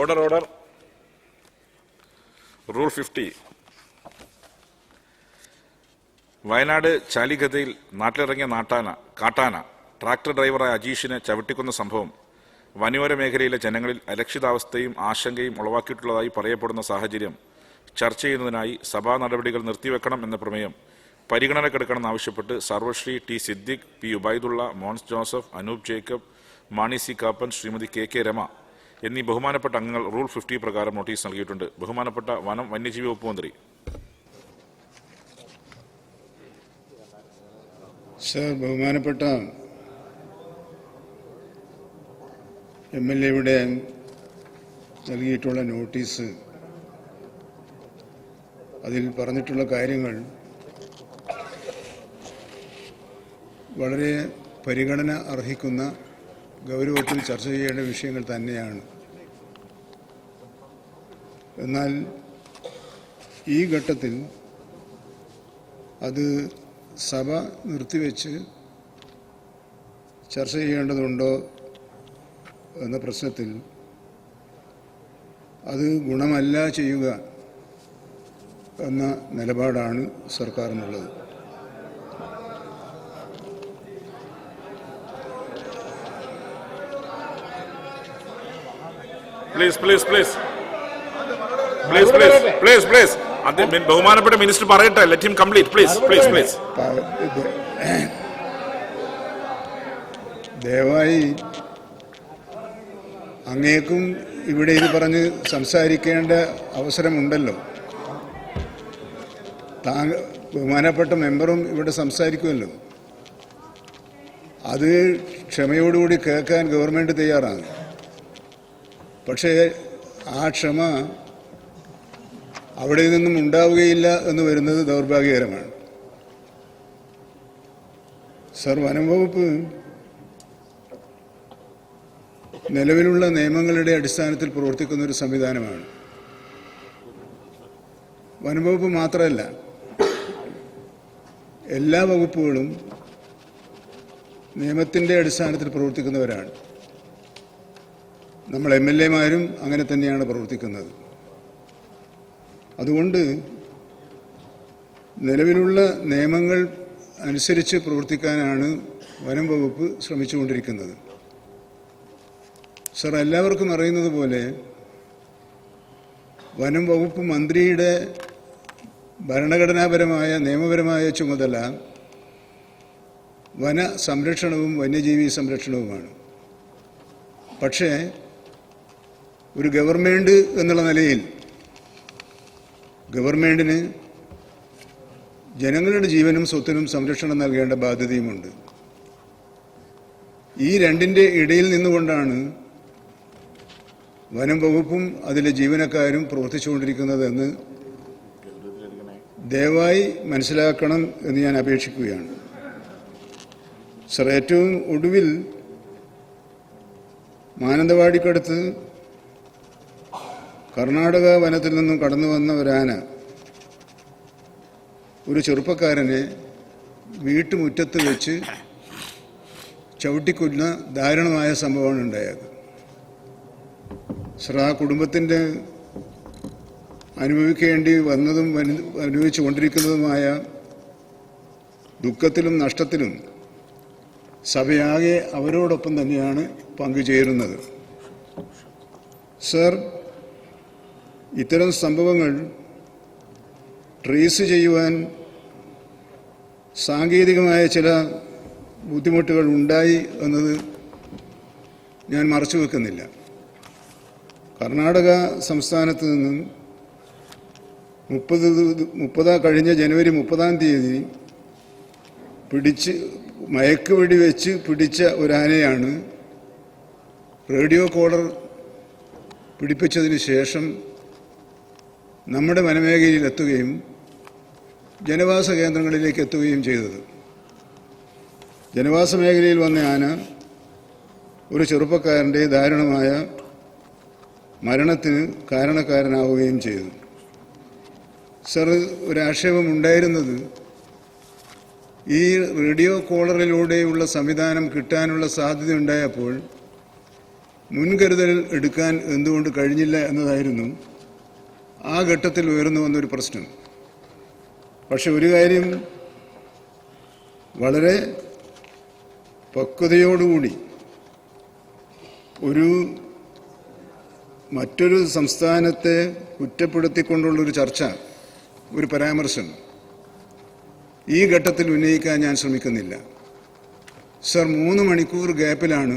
Order. Rule 50. Wayanad ചാലിഗതയിൽ നാട്ടിലിറങ്ങിയ കാട്ടാന tractor ഡ്രൈവറായ അജീഷിനെ ചവിട്ടിക്കൊന്ന സംഭവം വനയോര മേഖലയിലെ ജനങ്ങളിൽ അരക്ഷിതാവസ്ഥയും ആശങ്കയും ഉളവാക്കിയിട്ടുള്ളതായി പറയപ്പെടുന്ന സാഹചര്യം ചർച്ച ചെയ്യുന്നതിനായി സഭാ നടപടികൾ നിർത്തിവെക്കണം എന്ന പ്രമേയം പരിഗണനക്കെടുക്കണമെന്നാവശ്യപ്പെട്ട് Sarvashri T Siddique, P Ubaidulla, Mons Joseph, Anoop Jacob, Mani C Kappan, Shrimati K Rama എന്നീ ബഹുമാനപ്പെട്ട അംഗങ്ങൾ റൂൾ 50 പ്രകാരം നോട്ടീസ് നൽകിയിട്ടുണ്ട്. ബഹുമാനപ്പെട്ട വനം വന്യജീവി വകുപ്പ് മന്ത്രി. സർ, ബഹുമാനപ്പെട്ട MLA നൽകിയിട്ടുള്ള നോട്ടീസ്, അതിൽ പറഞ്ഞിട്ടുള്ള കാര്യങ്ങൾ വളരെ പരിഗണന അർഹിക്കുന്ന ഗൗരവത്തിൽ ചർച്ച ചെയ്യേണ്ട വിഷയങ്ങൾ തന്നെയാണ്. എന്നാൽ ഈ ഘട്ടത്തിൽ അത് സഭ നിർത്തിവെച്ച് ചർച്ച ചെയ്യേണ്ടതുണ്ടോ എന്ന പ്രശ്നത്തിൽ അത് ഗുണമല്ല ചെയ്യുക എന്ന നിലപാടാണ് സർക്കാരിനുള്ളത്. Please. ബഹുമാനപ്പെട്ട മിനിസ്റ്റർ പറയട്ടെ. Let him complete. പ്ലീസ്. ദയവായി അങ്ങേക്കും ഇവിടെ ഇത് പറഞ്ഞ് സംസാരിക്കേണ്ട അവസരമുണ്ടല്ലോ. ബഹുമാനപ്പെട്ട മെമ്പറും ഇവിടെ സംസാരിക്കുമല്ലോ. അത് ക്ഷമയോടുകൂടി കേൾക്കാൻ ഗവൺമെൻറ് തയ്യാറാണ്. പക്ഷേ ആ ക്ഷമ അവിടെ നിന്നും ഉണ്ടാവുകയില്ല എന്ന് വരുന്നത് ദൗർഭാഗ്യകരമാണ്. സർ, വനം വകുപ്പ് നിലവിലുള്ള നിയമങ്ങളുടെ അടിസ്ഥാനത്തിൽ പ്രവർത്തിക്കുന്ന ഒരു സംവിധാനമാണ്. വനം വകുപ്പ് മാത്രമല്ല, എല്ലാ വകുപ്പുകളും നിയമത്തിൻ്റെ അടിസ്ഥാനത്തിൽ പ്രവർത്തിക്കുന്നവരാണ്. നമ്മൾ MLA-മാരും അങ്ങനെ തന്നെയാണ് പ്രവർത്തിക്കുന്നത്. അതുകൊണ്ട് നിലവിലുള്ള നിയമങ്ങൾ അനുസരിച്ച് പ്രവർത്തിക്കാനാണ് വനം വകുപ്പ് ശ്രമിച്ചുകൊണ്ടിരിക്കുന്നത്. സർ, എല്ലാവർക്കും അറിയുന്നത് പോലെ വനം വകുപ്പ് മന്ത്രിയുടെ ഭരണഘടനാപരമായ നിയമപരമായ ചുമതല വന സംരക്ഷണവും വന്യജീവി സംരക്ഷണവുമാണ്. പക്ഷേ ഒരു ഗവൺമെൻറ് എന്നുള്ള നിലയിൽ ഗവൺമെൻറ്റിന് ജനങ്ങളുടെ ജീവനും സ്വത്തിനും സംരക്ഷണം നൽകേണ്ട ബാധ്യതയുമുണ്ട്. ഈ രണ്ടിൻ്റെ ഇടയിൽ നിന്നുകൊണ്ടാണ് വനം വകുപ്പും അതിലെ ജീവനക്കാരും പ്രവർത്തിച്ചുകൊണ്ടിരിക്കുന്നതെന്ന് ദയവായി മനസ്സിലാക്കണം എന്ന് ഞാൻ അപേക്ഷിക്കുകയാണ്. സർ, ഏറ്റവും ഒടുവിൽ മാനന്തവാടിക്കടുത്ത് കർണാടക വനത്തിൽ നിന്നും കടന്നു വന്ന ഒരാന ഒരു ചെറുപ്പക്കാരനെ വീട്ടുമുറ്റത്ത് വെച്ച് ചവിട്ടിക്കൊല്ലുന്ന ദാരുണമായ സംഭവമാണ് ഉണ്ടായത്. സർ, ആ കുടുംബത്തിൻ്റെ അനുഭവിക്കേണ്ടി വന്നതും അനുഭവിച്ചു കൊണ്ടിരിക്കുന്നതുമായ ദുഃഖത്തിലും നഷ്ടത്തിലും സഭയാകെ അവരോടൊപ്പം തന്നെയാണ് പങ്കുചേരുന്നത്. സർ, ഇത്തരം സംഭവങ്ങൾ ട്രേസ് ചെയ്യുവാൻ സാങ്കേതികമായ ചില ബുദ്ധിമുട്ടുകൾ ഉണ്ടായി എന്നത് ഞാൻ മറച്ചു വെക്കുന്നില്ല. കർണാടക സംസ്ഥാനത്ത് നിന്നും കഴിഞ്ഞ ജനുവരി 30 മയക്കുവെടി വെച്ച് പിടിച്ച ഒരാനയാണ് റേഡിയോ കോളർ പിടിപ്പിച്ചതിന് ശേഷം നമ്മുടെ വനമേഖലയിൽ എത്തുകയും ജനവാസ കേന്ദ്രങ്ങളിലേക്ക് എത്തുകയും ചെയ്തത്. ജനവാസ മേഖലയിൽ വന്ന ആന ഒരു ചെറുപ്പക്കാരൻ്റെ ദാരുണമായ മരണത്തിന് കാരണക്കാരനാവുകയും ചെയ്തു. സർ, ഒരാക്ഷേപമുണ്ടായിരുന്നത് ഈ റേഡിയോ കോളറിലൂടെയുള്ള സംവിധാനം കിട്ടാനുള്ള സാധ്യതയുണ്ടായപ്പോൾ മുൻകരുതൽ എടുക്കാൻ എന്തുകൊണ്ട് കഴിഞ്ഞില്ല എന്നതായിരുന്നു ആ ഘട്ടത്തിൽ ഉയർന്നു വന്നൊരു പ്രശ്നം. പക്ഷെ ഒരു കാര്യം വളരെ പക്വതയോടുകൂടി മറ്റൊരു സംസ്ഥാനത്തെ കുറ്റപ്പെടുത്തിക്കൊണ്ടുള്ളൊരു ചർച്ച, ഒരു പരാമർശം ഈ ഘട്ടത്തിൽ ഉന്നയിക്കാൻ ഞാൻ ശ്രമിക്കുന്നില്ല. സർ, 3 മണിക്കൂർ ഗ്യാപ്പിലാണ്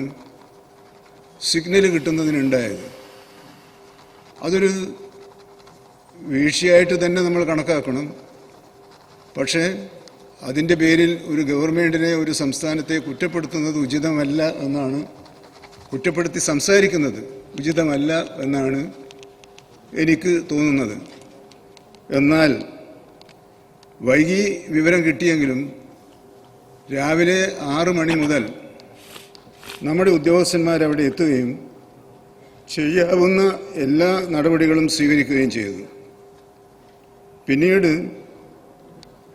സിഗ്നൽ കിട്ടുന്നതിനുണ്ടായത്. അതൊരു വീഴ്ചയായിട്ട് തന്നെ നമ്മൾ കണക്കാക്കണം. പക്ഷേ അതിൻ്റെ പേരിൽ ഒരു ഗവൺമെൻറ്റിനെ, ഒരു സംസ്ഥാനത്തെ കുറ്റപ്പെടുത്തുന്നത് ഉചിതമല്ല എന്നാണ്, കുറ്റപ്പെടുത്തി സംസാരിക്കുന്നത് ഉചിതമല്ല എന്നാണ് എനിക്ക് തോന്നുന്നത്. എന്നാൽ വൈകി വിവരം കിട്ടിയെങ്കിലും രാവിലെ 6 മണി മുതൽ നമ്മുടെ ഉദ്യോഗസ്ഥന്മാരവിടെ എത്തുകയും ചെയ്യാവുന്ന എല്ലാ നടപടികളും സ്വീകരിക്കുകയും ചെയ്തു. പിന്നീട്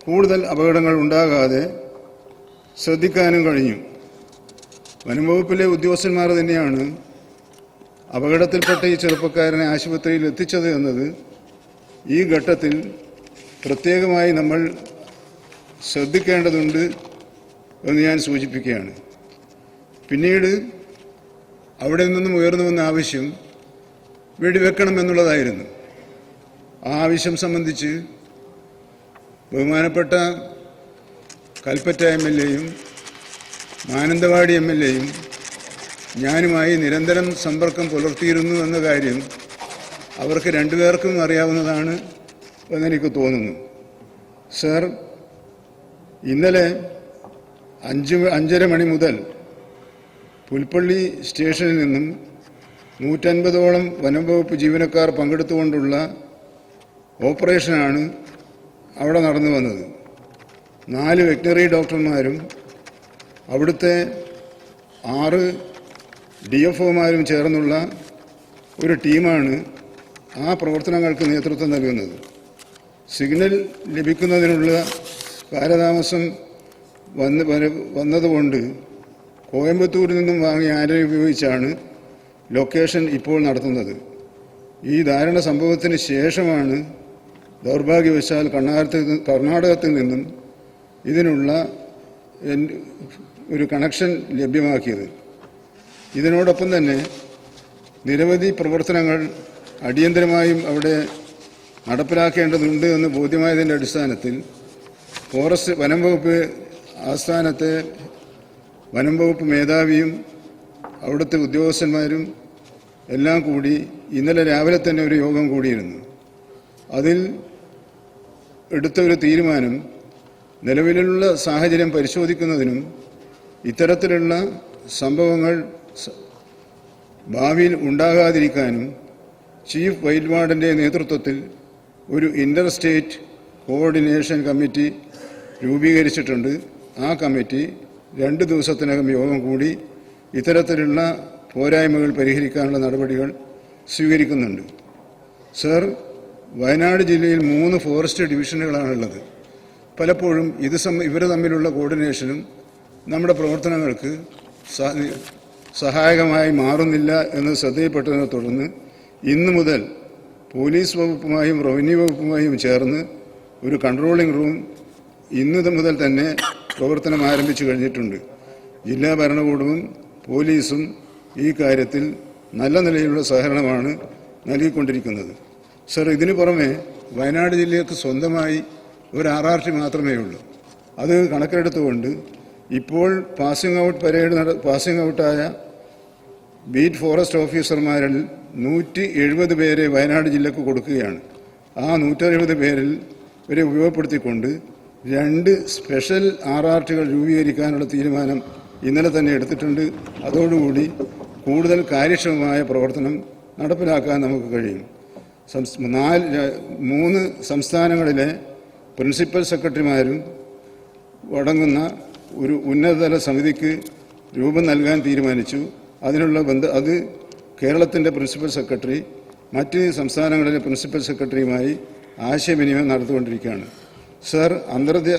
കൂടുതൽ അപകടങ്ങൾ ഉണ്ടാകാതെ ശ്രദ്ധിക്കാനും കഴിഞ്ഞു. വനംവകുപ്പിലെ ഉദ്യോഗസ്ഥന്മാർ തന്നെയാണ് അപകടത്തിൽപ്പെട്ട ഈ ചെറുപ്പക്കാരനെ ആശുപത്രിയിൽ എത്തിച്ചത് എന്നത് ഈ ഘട്ടത്തിൽ പ്രത്യേകമായി നമ്മൾ ശ്രദ്ധിക്കേണ്ടതുണ്ട് എന്ന് ഞാൻ സൂചിപ്പിക്കുകയാണ്. പിന്നീട് അവിടെ നിന്നും ഉയർന്നു വന്ന ആവശ്യം വെടിവെക്കണം എന്നുള്ളതായിരുന്നു. ആ ആവശ്യം സംബന്ധിച്ച് ബഹുമാനപ്പെട്ട കൽപ്പറ്റ MLAയും മാനന്തവാടി MLAയും ഞാനുമായി നിരന്തരം സമ്പർക്കം പുലർത്തിയിരുന്നു എന്ന കാര്യം അവർക്ക് രണ്ടുപേർക്കും അറിയാവുന്നതാണ് എന്നെനിക്ക് തോന്നുന്നു. സർ, ഇന്നലെ 5:30 മണി മുതൽ പുൽപ്പള്ളി സ്റ്റേഷനിൽ നിന്നും 150ഓളം വനംവകുപ്പ് ജീവനക്കാർ പങ്കെടുത്തുകൊണ്ടുള്ള ഓപ്പറേഷനാണ് അവിടെ നടന്നു വന്നത്. 4 വെറ്റിനറി ഡോക്ടർമാരും അവിടുത്തെ 6 DFOമാരും ചേർന്നുള്ള ഒരു ടീമാണ് ആ പ്രവർത്തനങ്ങൾക്ക് നേതൃത്വം നൽകുന്നത്. സിഗ്നൽ ലഭിക്കുന്നതിനുള്ള കാലതാമസം വന്നതുകൊണ്ട് കോയമ്പത്തൂരിൽ നിന്നും വാങ്ങിയ ആരെ ഉപയോഗിച്ചാണ് ലൊക്കേഷൻ ഇപ്പോൾ നടത്തുന്നത്. ഈ ദാരുണ സംഭവത്തിന് ശേഷമാണ് ദൗർഭാഗ്യവശാൽ കർണാടകത്തിൽ നിന്നും ഇതിനുള്ള ഒരു കണക്ഷൻ ലഭ്യമാക്കിയത്. ഇതിനോടൊപ്പം തന്നെ നിരവധി പ്രവർത്തനങ്ങൾ അടിയന്തരമായും അവിടെ നടപ്പിലാക്കേണ്ടതുണ്ട് എന്ന് ബോധ്യമായതിൻ്റെ അടിസ്ഥാനത്തിൽ വനംവകുപ്പ് ആസ്ഥാനത്തെ വനംവകുപ്പ് മേധാവിയും അവിടുത്തെ ഉദ്യോഗസ്ഥന്മാരും എല്ലാം കൂടി ഇന്നലെ രാവിലെ തന്നെ ഒരു യോഗം കൂടിയിരുന്നു. അതിൽ എടുത്ത ഒരു തീരുമാനം നിലവിലുള്ള സാഹചര്യം പരിശോധിക്കുന്നതിനും ഇത്തരത്തിലുള്ള സംഭവങ്ങൾ ഭാവിയിൽ ഉണ്ടാകാതിരിക്കാനും ചീഫ് വൈൽഡ് വാർഡൻ്റെ നേതൃത്വത്തിൽ ഒരു ഇൻ്റർ സ്റ്റേറ്റ് കോർഡിനേഷൻ കമ്മിറ്റി രൂപീകരിച്ചിട്ടുണ്ട്. ആ കമ്മിറ്റി 2 ദിവസത്തിനകം യോഗം കൂടി ഇത്തരത്തിലുള്ള പോരായ്മകൾ പരിഹരിക്കാനുള്ള നടപടികൾ സ്വീകരിക്കുന്നുണ്ട്. സർ, വയനാട് ജില്ലയിൽ 3 ഫോറസ്റ്റ് ഡിവിഷനുകളാണുള്ളത്. പലപ്പോഴും ഇവർ തമ്മിലുള്ള കോർഡിനേഷനും നമ്മുടെ പ്രവർത്തനങ്ങൾക്ക് സഹായകമായി മാറുന്നില്ല എന്ന് ശ്രദ്ധയിൽപ്പെട്ടതിനെ തുടർന്ന് ഇന്നു മുതൽ പോലീസ് വകുപ്പുമായും റവന്യൂ വകുപ്പുമായും ചേർന്ന് ഒരു കൺട്രോളിംഗ് റൂം ഇന്നു മുതൽ തന്നെ പ്രവർത്തനം ആരംഭിച്ചു കഴിഞ്ഞിട്ടുണ്ട്. ജില്ലാ ഭരണകൂടവും പോലീസും ഈ കാര്യത്തിൽ നല്ല നിലയിലുള്ള സഹകരണമാണ് നൽകിക്കൊണ്ടിരിക്കുന്നത്. സർ, ഇതിനു പുറമെ വയനാട് ജില്ലയ്ക്ക് സ്വന്തമായി ഒരു RRT മാത്രമേ ഉള്ളൂ. അത് കണക്കിലെടുത്തുകൊണ്ട് ഇപ്പോൾ പാസിംഗ് ഔട്ടായ ബീറ്റ് ഫോറസ്റ്റ് ഓഫീസർമാരിൽ 170 പേരെ വയനാട് ജില്ലക്ക് കൊടുക്കുകയാണ്. ആ 170 പേരിൽ ഇവരെ ഉപയോഗപ്പെടുത്തിക്കൊണ്ട് 2 സ്പെഷ്യൽ RRTകൾ രൂപീകരിക്കാനുള്ള തീരുമാനം ഇന്നലെ തന്നെ എടുത്തിട്ടുണ്ട്. അതോടുകൂടി കൂടുതൽ കാര്യക്ഷമമായ പ്രവർത്തനം നടപ്പിലാക്കാൻ നമുക്ക് കഴിയും. 3 സംസ്ഥാനങ്ങളിലെ പ്രിൻസിപ്പൽ സെക്രട്ടറിമാരും അടങ്ങുന്ന ഒരു ഉന്നതതല സമിതിക്ക് രൂപം നൽകാൻ തീരുമാനിച്ചു. അത് കേരളത്തിൻ്റെ പ്രിൻസിപ്പൽ സെക്രട്ടറി മറ്റ് സംസ്ഥാനങ്ങളിലെ പ്രിൻസിപ്പൽ സെക്രട്ടറിയുമായി ആശയവിനിമയം നടത്തിക്കൊണ്ടിരിക്കുകയാണ്. സർ,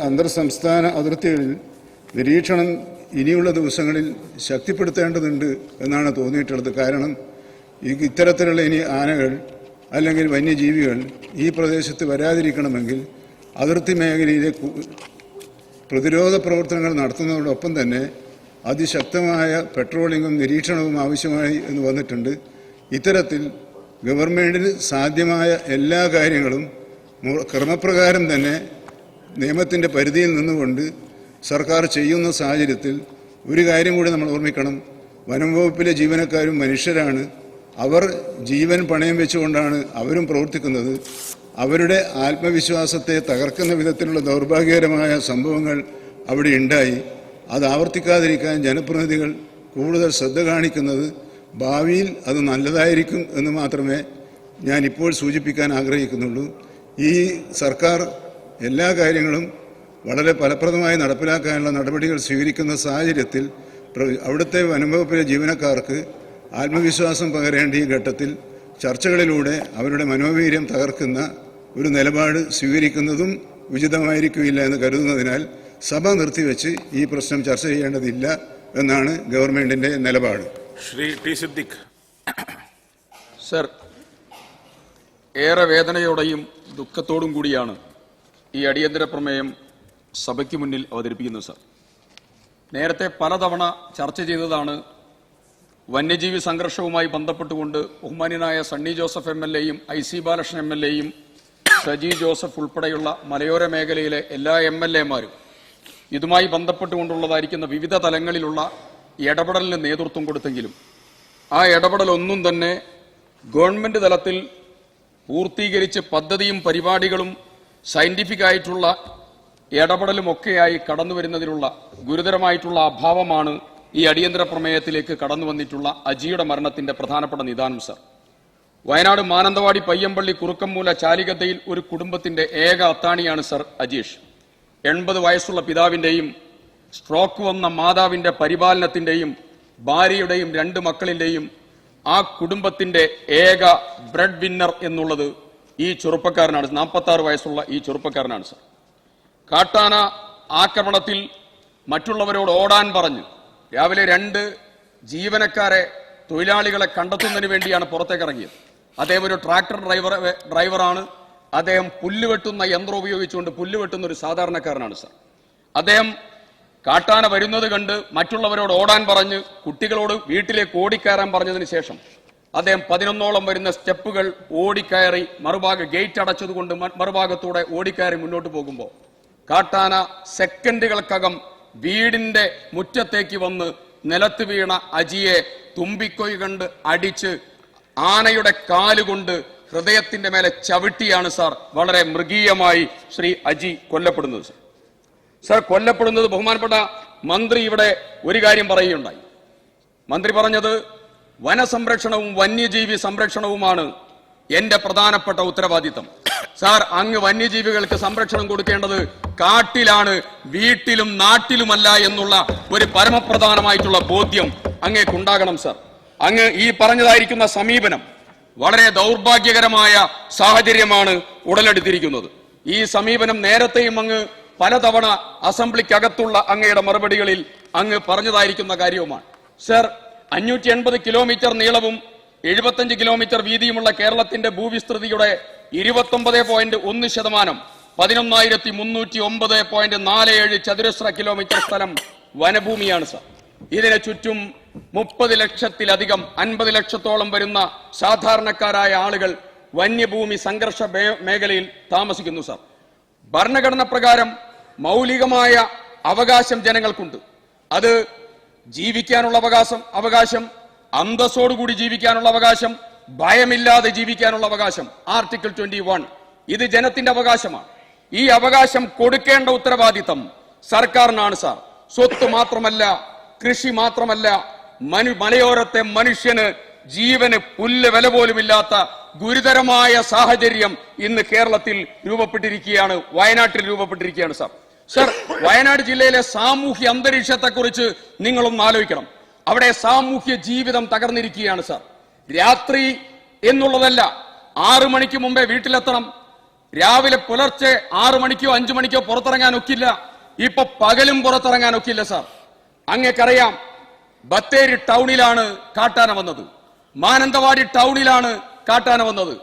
അന്തർ സംസ്ഥാന അതിർത്തികളിൽ നിരീക്ഷണം ഇനിയുള്ള ദിവസങ്ങളിൽ ശക്തിപ്പെടുത്തേണ്ടതുണ്ട് എന്നാണ് തോന്നിയിട്ടുള്ളത്. കാരണം ഇത്തരത്തിലുള്ള ഇനി ആനകൾ അല്ലെങ്കിൽ വന്യജീവികൾ ഈ പ്രദേശത്ത് വരാതിരിക്കണമെങ്കിൽ അതിർത്തി മേഖലയിലെ പ്രതിരോധ പ്രവർത്തനങ്ങൾ നടത്തുന്നതോടൊപ്പം തന്നെ അതിശക്തമായ പെട്രോളിങ്ങും നിരീക്ഷണവും ആവശ്യമായി എന്ന് വന്നിട്ടുണ്ട്. ഇത്തരത്തിൽ ഗവൺമെൻറ്റിന് സാധ്യമായ എല്ലാ കാര്യങ്ങളും ക്രമപ്രകാരം തന്നെ നിയമത്തിൻ്റെ പരിധിയിൽ നിന്നുകൊണ്ട് സർക്കാർ ചെയ്യുന്ന സാഹചര്യത്തിൽ ഒരു കാര്യം കൂടി നമ്മൾ ഓർമ്മിക്കണം. വനം വകുപ്പിലെ ജീവനക്കാരും മനുഷ്യരാണ്. അവർ ജീവൻ പണയം വെച്ചുകൊണ്ടാണ് അവരും പ്രവർത്തിക്കുന്നത്. അവരുടെ ആത്മവിശ്വാസത്തെ തകർക്കുന്ന വിധത്തിലുള്ള ദൗർഭാഗ്യകരമായ സംഭവങ്ങൾ അവിടെ ഉണ്ടായി. അത് ആവർത്തിക്കാതിരിക്കാൻ ജനപ്രതിനിധികൾ കൂടുതൽ ശ്രദ്ധ കാണിക്കുന്നത് ഭാവിയിൽ അത് നല്ലതായിരിക്കും എന്ന് മാത്രമേ ഞാൻ ഇപ്പോൾ സൂചിപ്പിക്കാൻ ആഗ്രഹിക്കുന്നുള്ളൂ. ഈ സർക്കാർ എല്ലാ കാര്യങ്ങളും വളരെ ഫലപ്രദമായി നടപ്പിലാക്കാനുള്ള നടപടികൾ സ്വീകരിക്കുന്ന സാഹചര്യത്തിൽ അവിടുത്തെ വനംവകുപ്പിലെ ജീവനക്കാർക്ക് ആത്മവിശ്വാസം പകരേണ്ട ഈ ഘട്ടത്തിൽ ചർച്ചകളിലൂടെ അവരുടെ മനോവീര്യം തകർക്കുന്ന ഒരു നിലപാട് സ്വീകരിക്കുന്നതും ഉചിതമായിരിക്കില്ല എന്ന് കരുതുന്നതിനാൽ സഭ നിർത്തിവെച്ച് ഈ പ്രശ്നം ചർച്ച ചെയ്യേണ്ടതില്ല എന്നാണ് ഗവൺമെന്റിന്റെ നിലപാട്. ശ്രീ ടി സിദ്ദിഖ്. സർ, ഏറെ വേദനയോടെയും ദുഃഖത്തോടും കൂടിയാണ് ഈ അടിയന്തര പ്രമേയം സഭയ്ക്ക് മുന്നിൽ അവതരിപ്പിക്കുന്നത്. സർ, നേരത്തെ പലതവണ ചർച്ച ചെയ്തതാണ്. വന്യജീവി സംഘർഷവുമായി ബന്ധപ്പെട്ടുകൊണ്ട് ബഹുമാന്യനായ സണ്ണി ജോസഫ് MLA-യും IC ബാലകൃഷ്ണൻ MLA-യും സജി ജോസഫ് ഉൾപ്പെടെയുള്ള മലയോര മേഖലയിലെ എല്ലാ MLA-മാരും ഇതുമായി ബന്ധപ്പെട്ടുകൊണ്ടുള്ളതായിരിക്കുന്ന വിവിധ തലങ്ങളിലുള്ള ഇടപെടലിന് നേതൃത്വം കൊടുത്തെങ്കിലും ആ ഇടപെടലൊന്നും തന്നെ ഗവൺമെന്റ് തലത്തിൽ പൂർത്തീകരിച്ച് പദ്ധതിയും പരിപാടികളും സയന്റിഫിക് ആയിട്ടുള്ള ഇടപെടലുമൊക്കെയായി കടന്നു വരുന്നതിനുള്ള ഗുരുതരമായിട്ടുള്ള അഭാവമാണ് ഈ അടിയന്തര പ്രമേയത്തിലേക്ക് കടന്നു വന്നിട്ടുള്ള അജിയുടെ മരണത്തിന്റെ പ്രധാനപ്പെട്ട നിദാനം. സർ, വയനാട് മാനന്തവാടി പയ്യമ്പള്ളി കുറുക്കമ്മൂല ചാലികത്തയിൽ ഒരു കുടുംബത്തിന്റെ ഏക അത്താണിയാണ് സർ അജീഷ്. 80 വയസ്സുള്ള പിതാവിന്റെയും സ്ട്രോക്ക് വന്ന മാതാവിന്റെ പരിപാലനത്തിന്റെയും ഭാര്യയുടെയും 2 മക്കളിന്റെയും ആ കുടുംബത്തിന്റെ ഏക ബ്രെഡ് വിന്നർ എന്നുള്ളത് ഈ ചെറുപ്പക്കാരനാണ്. 46 വയസ്സുള്ള ഈ ചെറുപ്പക്കാരനാണ്. സർ, കാട്ടാന ആക്രമണത്തിൽ മറ്റുള്ളവരോട് ഓടാൻ പറഞ്ഞു രാവിലെ 2 ജീവനക്കാരെ തൊഴിലാളികളെ കണ്ടെത്തുന്നതിന് വേണ്ടിയാണ് പുറത്തേക്ക് ഇറങ്ങിയത്. അദ്ദേഹം ഒരു ട്രാക്ടർ ഡ്രൈവറാണ്. അദ്ദേഹം പുല്ലുവെട്ടുന്ന യന്ത്രം ഉപയോഗിച്ചുകൊണ്ട് പുല്ലുവെട്ടുന്ന ഒരു സാധാരണക്കാരനാണ്. സർ, അദ്ദേഹം കാട്ടാന വരുന്നത് കണ്ട് മറ്റുള്ളവരോട് ഓടാൻ പറഞ്ഞ് കുട്ടികളോട് വീട്ടിലേക്ക് ഓടിക്കയറാൻ പറഞ്ഞതിന് ശേഷം അദ്ദേഹം 11ഓളം വരുന്ന സ്റ്റെപ്പുകൾ ഓടിക്കയറി മറുഭാഗം ഗേറ്റ് അടച്ചതുകൊണ്ട് മറുഭാഗത്തൂടെ ഓടിക്കയറി മുന്നോട്ട് പോകുമ്പോൾ കാട്ടാന സെക്കൻഡുകൾക്കകം വീടിന്റെ മുറ്റത്തേക്ക് വന്ന് നിലത്ത് വീണ അജിയെ തുമ്പിക്കൊയ് കണ്ട് അടിച്ച് ആനയുടെ കാലുകൊണ്ട് ഹൃദയത്തിന്റെ മേലെ ചവിട്ടിയാണ് സാർ വളരെ മൃഗീയമായി ശ്രീ അജി കൊല്ലപ്പെടുന്നത്. സർ, കൊല്ലപ്പെടുന്നത് ബഹുമാനപ്പെട്ട മന്ത്രി ഇവിടെ ഒരു കാര്യം പറയുകയുണ്ടായി. മന്ത്രി പറഞ്ഞത് വനസംരക്ഷണവും വന്യജീവി സംരക്ഷണവുമാണ് എന്റെ പ്രധാനപ്പെട്ട ഉത്തരവാദിത്തം. സാർ, അങ്ങ് വന്യജീവികൾക്ക് സംരക്ഷണം കൊടുക്കേണ്ടത് കാട്ടിലാണ്, വീട്ടിലും നാട്ടിലുമല്ല എന്നുള്ള ഒരു പരമപ്രധാനമായിട്ടുള്ള ബോധ്യം അങ്ങേക്കുണ്ടാകണം. സാർ, അങ്ങ് ഈ പറഞ്ഞതായിരിക്കുന്ന സമീപനം വളരെ ദൗർഭാഗ്യകരമായ സാഹചര്യമാണ് ഉടലെടുത്തിരിക്കുന്നത്. ഈ സമീപനം നേരത്തെയും അങ്ങ് പലതവണ അസംബ്ലിക്കകത്തുള്ള അങ്ങയുടെ മറുപടികളിൽ അങ്ങ് പറഞ്ഞതായിരിക്കുന്ന കാര്യവുമാണ്. സർ, 580 കിലോമീറ്റർ നീളവും 75 കിലോമീറ്റർ വീതിയുമുള്ള കേരളത്തിന്റെ ഭൂവിസ്തൃതിയുടെ 29.1% 11,309.47 ചതുരശ്ര കിലോമീറ്റർ സ്ഥലം വനഭൂമിയാണ്. സർ, ഇതിന് ചുറ്റും 30 ലക്ഷത്തിലധികം 50 ലക്ഷത്തോളം വരുന്ന സാധാരണക്കാരായ ആളുകൾ വന്യഭൂമി സംഘർഷ മേഖലയിൽ താമസിക്കുന്നു. സർ, ഭരണഘടന പ്രകാരം മൗലികമായ അവകാശം ജനങ്ങൾക്കുണ്ട്. അത് ജീവിക്കാനുള്ള അവകാശം, അന്തസ്സോടുകൂടി ജീവിക്കാനുള്ള അവകാശം, ഭയമില്ലാതെ ജീവിക്കാനുള്ള അവകാശം. ആർട്ടിക്കിൾ 21 ഇത് ജനത്തിന്റെ അവകാശമാണ്. ഈ അവകാശം കൊടുക്കേണ്ട ഉത്തരവാദിത്തം സർക്കാരിനാണ്. സാർ, സ്വത്ത് മാത്രമല്ല, കൃഷി മാത്രമല്ല, മലയോരത്തെ മനുഷ്യന് ജീവന് പുല്ല് വില പോലുമില്ലാത്ത ഗുരുതരമായ സാഹചര്യം ഇന്ന് കേരളത്തിൽ രൂപപ്പെട്ടിരിക്കുകയാണ്, വയനാട്ടിൽ രൂപപ്പെട്ടിരിക്കുകയാണ്. സർ, വയനാട് ജില്ലയിലെ സാമൂഹ്യ അന്തരീക്ഷത്തെക്കുറിച്ച് നിങ്ങളൊന്ന് ആലോചിക്കണം. അവിടെ സാമൂഹ്യ ജീവിതം തകർന്നിരിക്കുകയാണ്. സർ, രാത്രി എന്നുള്ളതല്ല, 6 മണിക്ക് മുമ്പേ വീട്ടിലെത്തണം. രാവിലെ പുലർച്ചെ 6 മണിക്കോ 5 മണിക്കോ പുറത്തിറങ്ങാൻ ഒക്കില്ല. ഇപ്പൊ പകലും പുറത്തിറങ്ങാൻ ഒക്കില്ല. സാർ, അങ്ങേക്കറിയാം, ബത്തേരി ടൗണിലാണ് കാട്ടാന വന്നത്, മാനന്തവാടി ടൗണിലാണ് കാട്ടാന വന്നത്,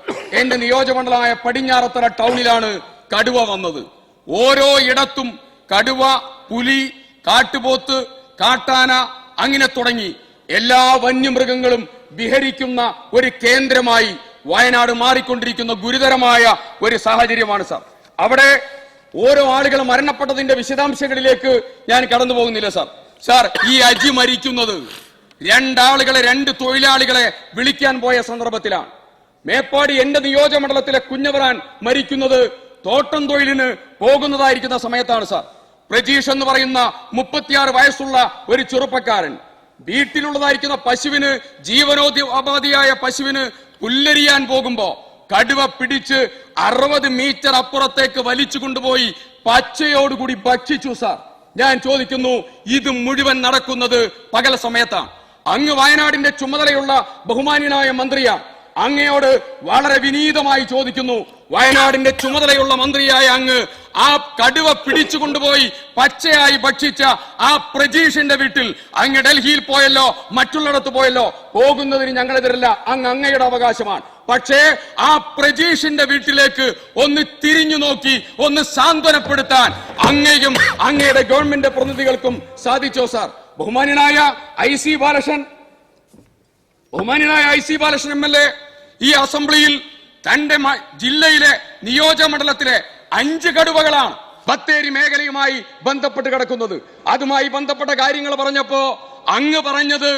എന്റെ നിയോജകമണ്ഡലമായ പടിഞ്ഞാറത്തറ ടൗണിലാണ് കടുവ വന്നത്. ഓരോ ഇടത്തും കടുവ, പുലി, കാട്ടുപോത്ത്, കാട്ടാന അങ്ങനെ തുടങ്ങി എല്ലാ വന്യമൃഗങ്ങളും വിഹരിക്കുന്ന ഒരു കേന്ദ്രമായി വയനാട് മാറിക്കൊണ്ടിരിക്കുന്ന ഗുരുതരമായ ഒരു സാഹചര്യമാണ് സാർ. അവിടെ ഓരോ ആളുകൾ മരണപ്പെട്ടതിന്റെ വിശദാംശങ്ങളിലേക്ക് ഞാൻ കടന്നു പോകുന്നില്ല സാർ. സാർ, ഈ അജി മരിക്കുന്നത് രണ്ട് തൊഴിലാളികളെ വിളിക്കാൻ പോയ സന്ദർഭത്തിലാണ്. മേപ്പാടി എന്റെ നിയോജകമണ്ഡലത്തിലെ കുഞ്ഞവറാൻ മരിക്കുന്നത് തോട്ടം തൊഴിലിന് പോകുന്നതായിരിക്കുന്ന സമയത്താണ് സാർ. പ്രജീഷ് എന്ന് പറയുന്ന 36 വയസ്സുള്ള ഒരു ചെറുപ്പക്കാരൻ വീട്ടിലുള്ളതായിരിക്കുന്ന പശുവിന്, ജീവനോപാധിയായ പശുവിന് പുല്ലരിയാൻ പോകുമ്പോ കടുവ പിടിച്ച് 60 മീറ്റർ അപ്പുറത്തേക്ക് വലിച്ചു കൊണ്ടുപോയി പച്ചയോടുകൂടി ഭക്ഷിച്ചു സാർ. ഞാൻ ചോദിക്കുന്നു, ഇത് മുഴുവൻ നടക്കുന്നത് പകൽ സമയത്താണ്. അങ്ങ് വയനാടിന്റെ ചുമതലയുള്ള ബഹുമാന്യനായ മന്ത്രിയാണ്. അങ്ങയോട് വളരെ വിനീതമായി ചോദിക്കുന്നു, വയനാടിന്റെ ചുമതലയുള്ള മന്ത്രിയായ അങ്ങ് ആ കടുവ പിടിച്ചു കൊണ്ടുപോയി പച്ചയായി ഭക്ഷിച്ച ആ പ്രജീഷിന്റെ വീട്ടിൽ അങ്ങ് ഡൽഹിയിൽ പോയല്ലോ, മറ്റുള്ളിടത്ത് പോയല്ലോ, പോകുന്നതിന് ഞങ്ങളെതിരല്ല, അങ്ങയുടെ അവകാശമാണ്. പക്ഷേ ആ പ്രജീഷിന്റെ വീട്ടിലേക്ക് ഒന്ന് തിരിഞ്ഞു നോക്കി ഒന്ന് സാന്ത്വനപ്പെടുത്താൻ അങ്ങയും അങ്ങയുടെ ഗവൺമെന്റ് പ്രതിനിധികൾക്കും സാധിച്ചോ സാർ? ബഹുമാന്യനായ ഐ സി ബാലകൃഷ്ണൻ MLA ഈ അസംബ്ലിയിൽ തന്റെ ജില്ലയിലെ നിയോജകമണ്ഡലത്തിലെ 5 കടുവകളാണ് ബത്തേരി മേഖലയുമായി ബന്ധപ്പെട്ട് കിടക്കുന്നത്. അതുമായി ബന്ധപ്പെട്ട കാര്യങ്ങൾ പറഞ്ഞപ്പോ അങ്ങ് പറഞ്ഞത്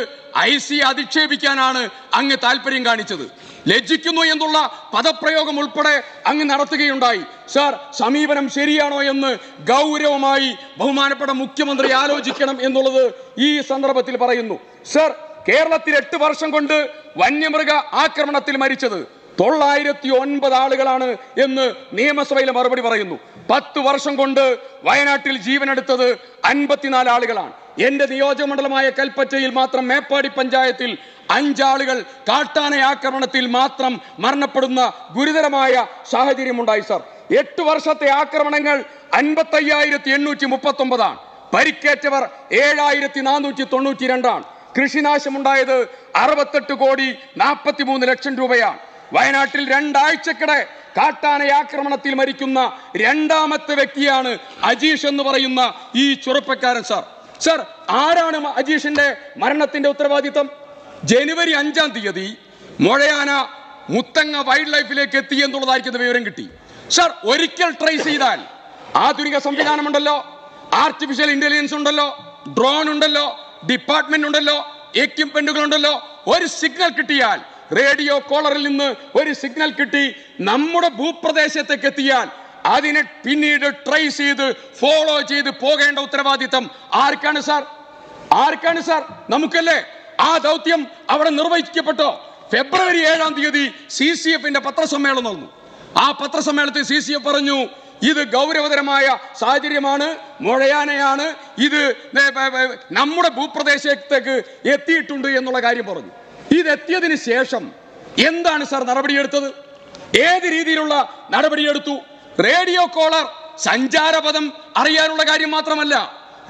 IC അധിക്ഷേപിക്കാനാണ് അങ്ങ് താല്പര്യം കാണിച്ചത്. ലജ്ജിക്കുന്നു എന്നുള്ള പദപ്രയോഗം ഉൾപ്പെടെ അങ്ങ് നടത്തുകയുണ്ടായി. സാർ, സമീപനം ശരിയാണോ എന്ന് ഗൗരവമായി ബഹുമാനപ്പെട്ട മുഖ്യമന്ത്രി ആലോചിക്കണം എന്നുള്ളത് ഈ സന്ദർഭത്തിൽ പറയുന്നു. സാർ, കേരളത്തിൽ 8 വർഷം കൊണ്ട് വന്യമൃഗ ആക്രമണത്തിൽ മരിച്ചത് 909 ആളുകളാണ് എന്ന് നിയമസഭയിലെ മറുപടി പറയുന്നു. 10 വർഷം കൊണ്ട് വയനാട്ടിൽ ജീവനെടുത്തത് 54 ആളുകളാണ്. എന്റെ നിയോജകമണ്ഡലമായ കൽപ്പറ്റയിൽ മാത്രം മേപ്പാടി പഞ്ചായത്തിൽ 5 ആളുകൾ കാട്ടാന ആക്രമണത്തിൽ മാത്രം മരണപ്പെടുന്ന ഗുരുതരമായ സാഹചര്യമുണ്ടായി സാർ. 8 വർഷത്തെ ആക്രമണങ്ങൾ 55,839 ആണ്. പരിക്കേറ്റവർ 7,492 ആണ്. കൃഷിനാശമുണ്ടായത് 68,43 ലക്ഷം രൂപയാണ്. വയനാട്ടിൽ 2 ആഴ്ചക്കിടെ കാട്ടാന ആക്രമണത്തിൽ മരിക്കുന്ന 2ാമത്തെ വ്യക്തിയാണ് അജീഷ് എന്ന് പറയുന്ന ഈ ചെറുപ്പക്കാരൻ സാർ. സാർ, ആരാണ് അജീഷിന്റെ മരണത്തിന്റെ ഉത്തരവാദിത്തം? ജനുവരി 5-ാം തീയതി മൊഴയാന മുത്തങ്ങ വൈൽഡ് ലൈഫിലേക്ക് എത്തി എന്നുള്ളതായിരിക്കുന്ന വിവരം കിട്ടി. സാർ, ഒരിക്കൽ ട്രേസ് ചെയ്താൽ ആധുനിക സംവിധാനമുണ്ടല്ലോ, ആർട്ടിഫിഷ്യൽ ഇന്റലിജൻസ് ഉണ്ടല്ലോ, ഡ്രോൺ ഉണ്ടല്ലോ, ഡിപ്പാർട്ട്മെന്റ് ഉണ്ടല്ലോ, എക്യുപ്മെന്റുകൾ ഉണ്ടല്ലോ. ഒരു സിഗ്നൽ കിട്ടിയാൽ, റേഡിയോ കോളറിൽ നിന്ന് ഒരു സിഗ്നൽ കിട്ടി നമ്മുടെ ഭൂപ്രദേശത്തേക്ക് എത്തിയാൽ അതിനെ പിന്നീട് ട്രേസ് ചെയ്ത് ഫോളോ ചെയ്ത് പോകേണ്ട ഉത്തരവാദിത്തം ആർക്കാണ് സാർ? നമുക്കല്ലേ? ആ ദൗത്യം അവിടെ നിർവഹിക്കപ്പെട്ടോ? ഫെബ്രുവരി 7-ാം തീയതി CCF-ന്റെ പത്രസമ്മേളനം നടന്നു. ആ പത്രസമ്മേളനത്തിൽ CCF പറഞ്ഞു, ഇത് ഗൗരവതരമായ സാഹചര്യമാണ്, മൊഴയാനയാണ്, ഇത് നമ്മുടെ ഭൂപ്രദേശത്തേക്ക് എത്തിയിട്ടുണ്ട് എന്നുള്ള കാര്യം പറഞ്ഞു. ഇതെത്തിയതിന് ശേഷം എന്താണ് സാർ നടപടിയെടുത്തത്? ഏത് രീതിയിലുള്ള നടപടിയെടുത്തു? റേഡിയോ കോളർ സഞ്ചാരപഥം അറിയാനുള്ള കാര്യം മാത്രമല്ല,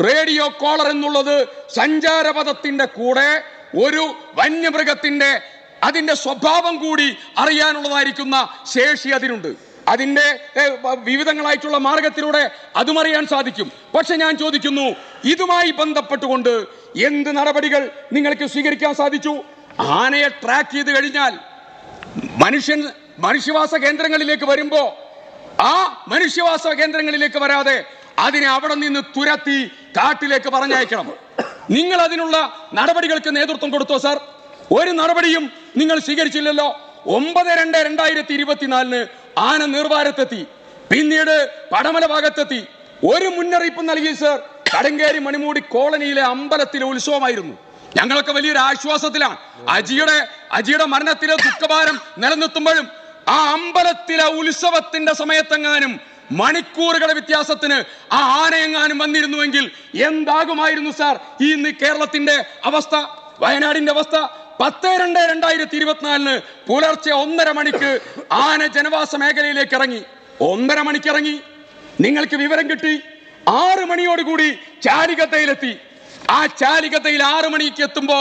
റേഡിയോ കോളർ എന്നുള്ളത് സഞ്ചാരപഥത്തിന്റെ കൂടെ ഒരു വന്യമൃഗത്തിന്റെ അതിന്റെ സ്വഭാവം കൂടി അറിയാനുള്ളതായിരിക്കുന്ന ശേഷി അതിനുണ്ട്. അതിന്റെ വിവിധങ്ങളായിട്ടുള്ള മാർഗത്തിലൂടെ അതും അറിയാൻ സാധിക്കും. പക്ഷെ ഞാൻ ചോദിക്കുന്നു, ഇതുമായി ബന്ധപ്പെട്ടുകൊണ്ട് എന്ത് നടപടികൾ നിങ്ങൾക്ക് സ്വീകരിക്കാൻ സാധിച്ചു? ആനയെ ട്രാക്ക് ചെയ്ത് കഴിഞ്ഞാൽ മനുഷ്യവാസ കേന്ദ്രങ്ങളിലേക്ക് വരുമ്പോ ആ മനുഷ്യവാസ കേന്ദ്രങ്ങളിലേക്ക് വരാതെ അതിനെ അവിടെ നിന്ന് തുരത്തി കാട്ടിലേക്ക് പറഞ്ഞയക്കണം. നിങ്ങൾ അതിനുള്ള നടപടികൾക്ക് നേതൃത്വം കൊടുത്തോ സാർ? ഒരു നടപടിയും നിങ്ങൾ സ്വീകരിച്ചില്ലല്ലോ. 9/2/2024 ആന നീർവാരത്തെത്തി, പിന്നീട് പടമല ഭാഗത്തെത്തി. ഒരു മുന്നറിയിപ്പ് നൽകി സാർ. കടങ്കേരി മണിമൂടി കോളനിയിലെ അമ്പലത്തിലെ ഉത്സവമായിരുന്നു. ഞങ്ങളൊക്കെ വലിയൊരു ആശ്വാസത്തിലാണ്. അജിയുടെ മരണത്തിലെ ദുഃഖഭാരം നിലനിർത്തുമ്പോഴും ആ അമ്പലത്തിലെ ഉത്സവത്തിന്റെ സമയത്തെങ്ങാനും മണിക്കൂറുകളുടെ വ്യത്യാസത്തിന് ആ ആനയെങ്ങാനും വന്നിരുന്നുവെങ്കിൽ എന്താകുമായിരുന്നു സാർ ഇന്ന് കേരളത്തിന്റെ അവസ്ഥ, വയനാടിന്റെ അവസ്ഥ? 10/2/2024 പുലർച്ചെ 1:30 മണിക്ക് ആന ജനവാസ മേഖലയിലേക്ക് ഇറങ്ങി. 1:30 മണിക്ക് ഇറങ്ങി. നിങ്ങൾക്ക് വിവരം കിട്ടി 6 മണിയോടുകൂടി ചാലികത്തയിലെത്തി. ആ ചാലികതയിൽ 6 മണിക്ക് എത്തുമ്പോ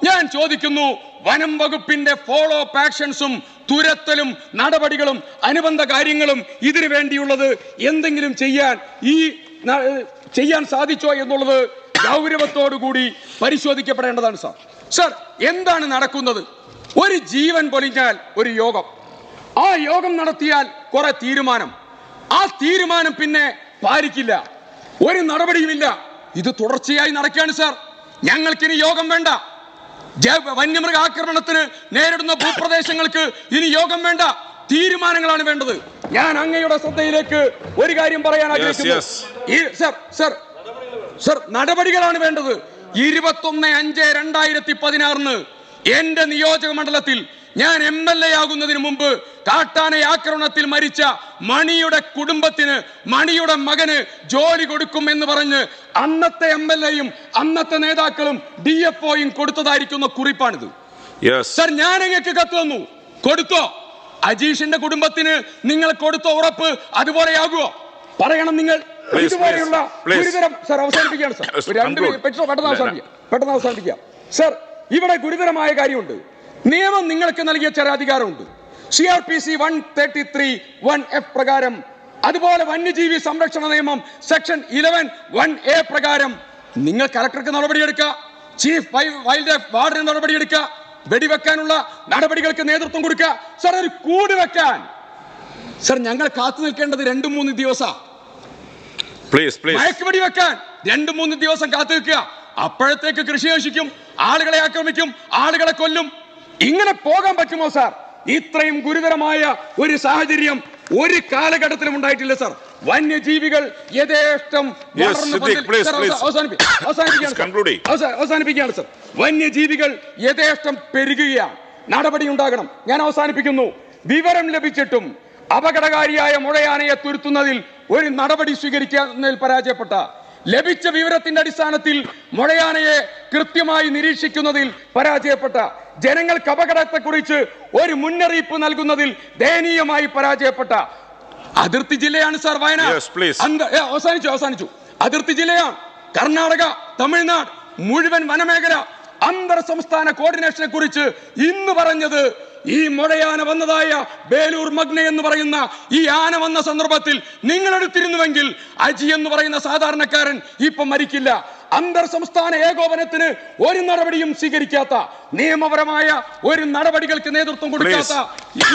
ഞാൻ ചോദിക്കുന്നു, വനം വകുപ്പിന്റെ ഫോളോ അപ്പ് ആക്ഷൻസും തുരത്തലും നടപടികളും അനുബന്ധ കാര്യങ്ങളും ഇതിനു വേണ്ടിയുള്ളത് എന്തെങ്കിലും ചെയ്യാൻ സാധിച്ചോ എന്നുള്ളത് ഗൗരവത്തോടുകൂടി പരിശോധിക്കപ്പെടേണ്ടതാണ് സാർ. സാർ, എന്താണ് നടക്കുന്നത്? ഒരു ജീവൻ പൊലിഞ്ഞാൽ ഒരു യോഗം, ആ യോഗം നടത്തിയാൽ കുറെ തീരുമാനം, ആ തീരുമാനം പിന്നെ പാലിക്കില്ല, ഒരു നടപടിയുമില്ല. ഇത് തുടർച്ചയായി നടക്കുകയാണ് സാർ. ഞങ്ങൾക്കിനി യോഗം വേണ്ട. വന്യമൃഗ ആക്രമണത്തിന് നേരിടുന്ന ഭൂപ്രദേശങ്ങൾക്ക് ഇനി യോഗം വേണ്ട, തീരുമാനങ്ങളാണ് വേണ്ടത്. ഞാൻ അങ്ങയുടെ ശ്രദ്ധയിലേക്ക് ഒരു കാര്യം പറയാൻ ആഗ്രഹിക്കുന്നു. സർ, നടപടികളാണ് വേണ്ടത്. 21/5/2016 എന്റെ നിയോജക മണ്ഡലത്തിൽ ഞാൻ MLA ആകുന്നതിന് മുമ്പ് കാട്ടാന ആക്രമണത്തിൽ മരിച്ച മണിയുടെ കുടുംബത്തിന്, മണിയുടെ മകന് ജോലി കൊടുക്കും എന്ന് പറഞ്ഞ് അന്നത്തെ MLAയും അന്നത്തെ നേതാക്കളും DFOയും കൊടുത്തതായിരിക്കുന്ന കുറിപ്പാണിത്. സർ, ഞാൻ അങ്ങക്ക് കത്ത് തന്നു, കൊടുത്തോ? അജീഷിന്റെ കുടുംബത്തിന് നിങ്ങൾ കൊടുത്ത ഉറപ്പ് അതുപോലെയാകുമോ? പറയണം നിങ്ങൾ. ഇതുപോലെയുള്ള ഗുരുതരം, സർ അവസാനിപ്പിക്കുകയാണ് സർ, പെട്ടെന്ന് അവസാനിപ്പിക്കാം സർ. ഇവിടെ ഗുരുതരമായ കാര്യമുണ്ട്. നിയമം നിങ്ങൾക്ക് നൽകിയ ചില അധികാരമുണ്ട്. CRPC 133(1)F പ്രകാരം, അതുപോലെ വന്യജീവി സംരക്ഷണ നിയമം സെക്ഷൻ 11(1)A പ്രകാരം നിങ്ങൾ കലക്ടർക്ക് നടപടിയെടുക്കുക, ചീഫ് വൈൽഡ് ലൈഫ് വാർഡന് നടപടിയെടുക്കുക, വെടിവെക്കാനുള്ള നടപടികൾക്ക് നേതൃത്വം കൊടുക്കുക. സർ, ഒരു കൂട് വെക്കാൻ സർ ഞങ്ങൾ കാത്തു നിൽക്കേണ്ടത് 2-3 ദിവസം. മയക്കുവെടി വെക്കാൻ 2-3 ദിവസം കാത്തു നിൽക്കുക. അപ്പോഴത്തേക്ക് കൃഷി നശിക്കും, ആളുകളെ ആക്രമിക്കും, ആളുകളെ കൊല്ലും. ഇങ്ങനെ പോകാൻ പറ്റുമോ സാർ? ഇത്രയും ഗുരുതരമായ ഒരു സാഹചര്യം ഒരു കാലഘട്ടത്തിലും ഉണ്ടായിട്ടില്ല സാർ. വന്യജീവികൾ യഥേഷ്ടം അവസാനിപ്പിക്കുകയാണ് സാർ. വന്യജീവികൾ യഥേഷ്ടം പെരുകുകയാണ്. നടപടി ഉണ്ടാകണം. ഞാൻ അവസാനിപ്പിക്കുന്നു. വിവരം ലഭിച്ചിട്ടും അപകടകാരിയായ മുഴയാനയെ തുരുത്തുന്നതിൽ ഒരു നടപടി സ്വീകരിക്കുന്നതിൽ പരാജയപ്പെട്ട, ലഭിച്ച വിവരത്തിന്റെ അടിസ്ഥാനത്തിൽ മുഴയാനയെ കൃത്യമായി നിരീക്ഷിക്കുന്നതിൽ പരാജയപ്പെട്ട, ജനങ്ങൾക്ക് അപകടത്തെക്കുറിച്ച് ഒരു മുന്നറിയിപ്പ് നൽകുന്നതിൽ ദയനീയമായി പരാജയപ്പെട്ട അതിർത്തി ജില്ലയാണ് സാർ വയനാട്. അവസാനിച്ചു. അതിർത്തി ജില്ലയാണ്. കർണാടക, തമിഴ്നാട് മുഴുവൻ വനമേഖല അന്തർ സംസ്ഥാന കോർഡിനേഷനെ കുറിച്ച് ഇന്ന് പറഞ്ഞത് ഈ മുഴയാന വന്നതായ ബേലൂർ മഗ്ന എന്ന് പറയുന്ന ഈ ആന വന്ന സന്ദർഭത്തിൽ നിങ്ങൾ എടുത്തിരുന്നുവെങ്കിൽ അജി എന്ന് പറയുന്ന സാധാരണക്കാരൻ ഇപ്പം മരിക്കില്ല. അന്തർ സംസ്ഥാന ഏകോപനത്തിന് ഒരു നടപടിയും സ്വീകരിക്കാത്ത, നിയമപരമായ ഒരു നടപടികൾക്ക് നേതൃത്വം കൊടുക്കാത്ത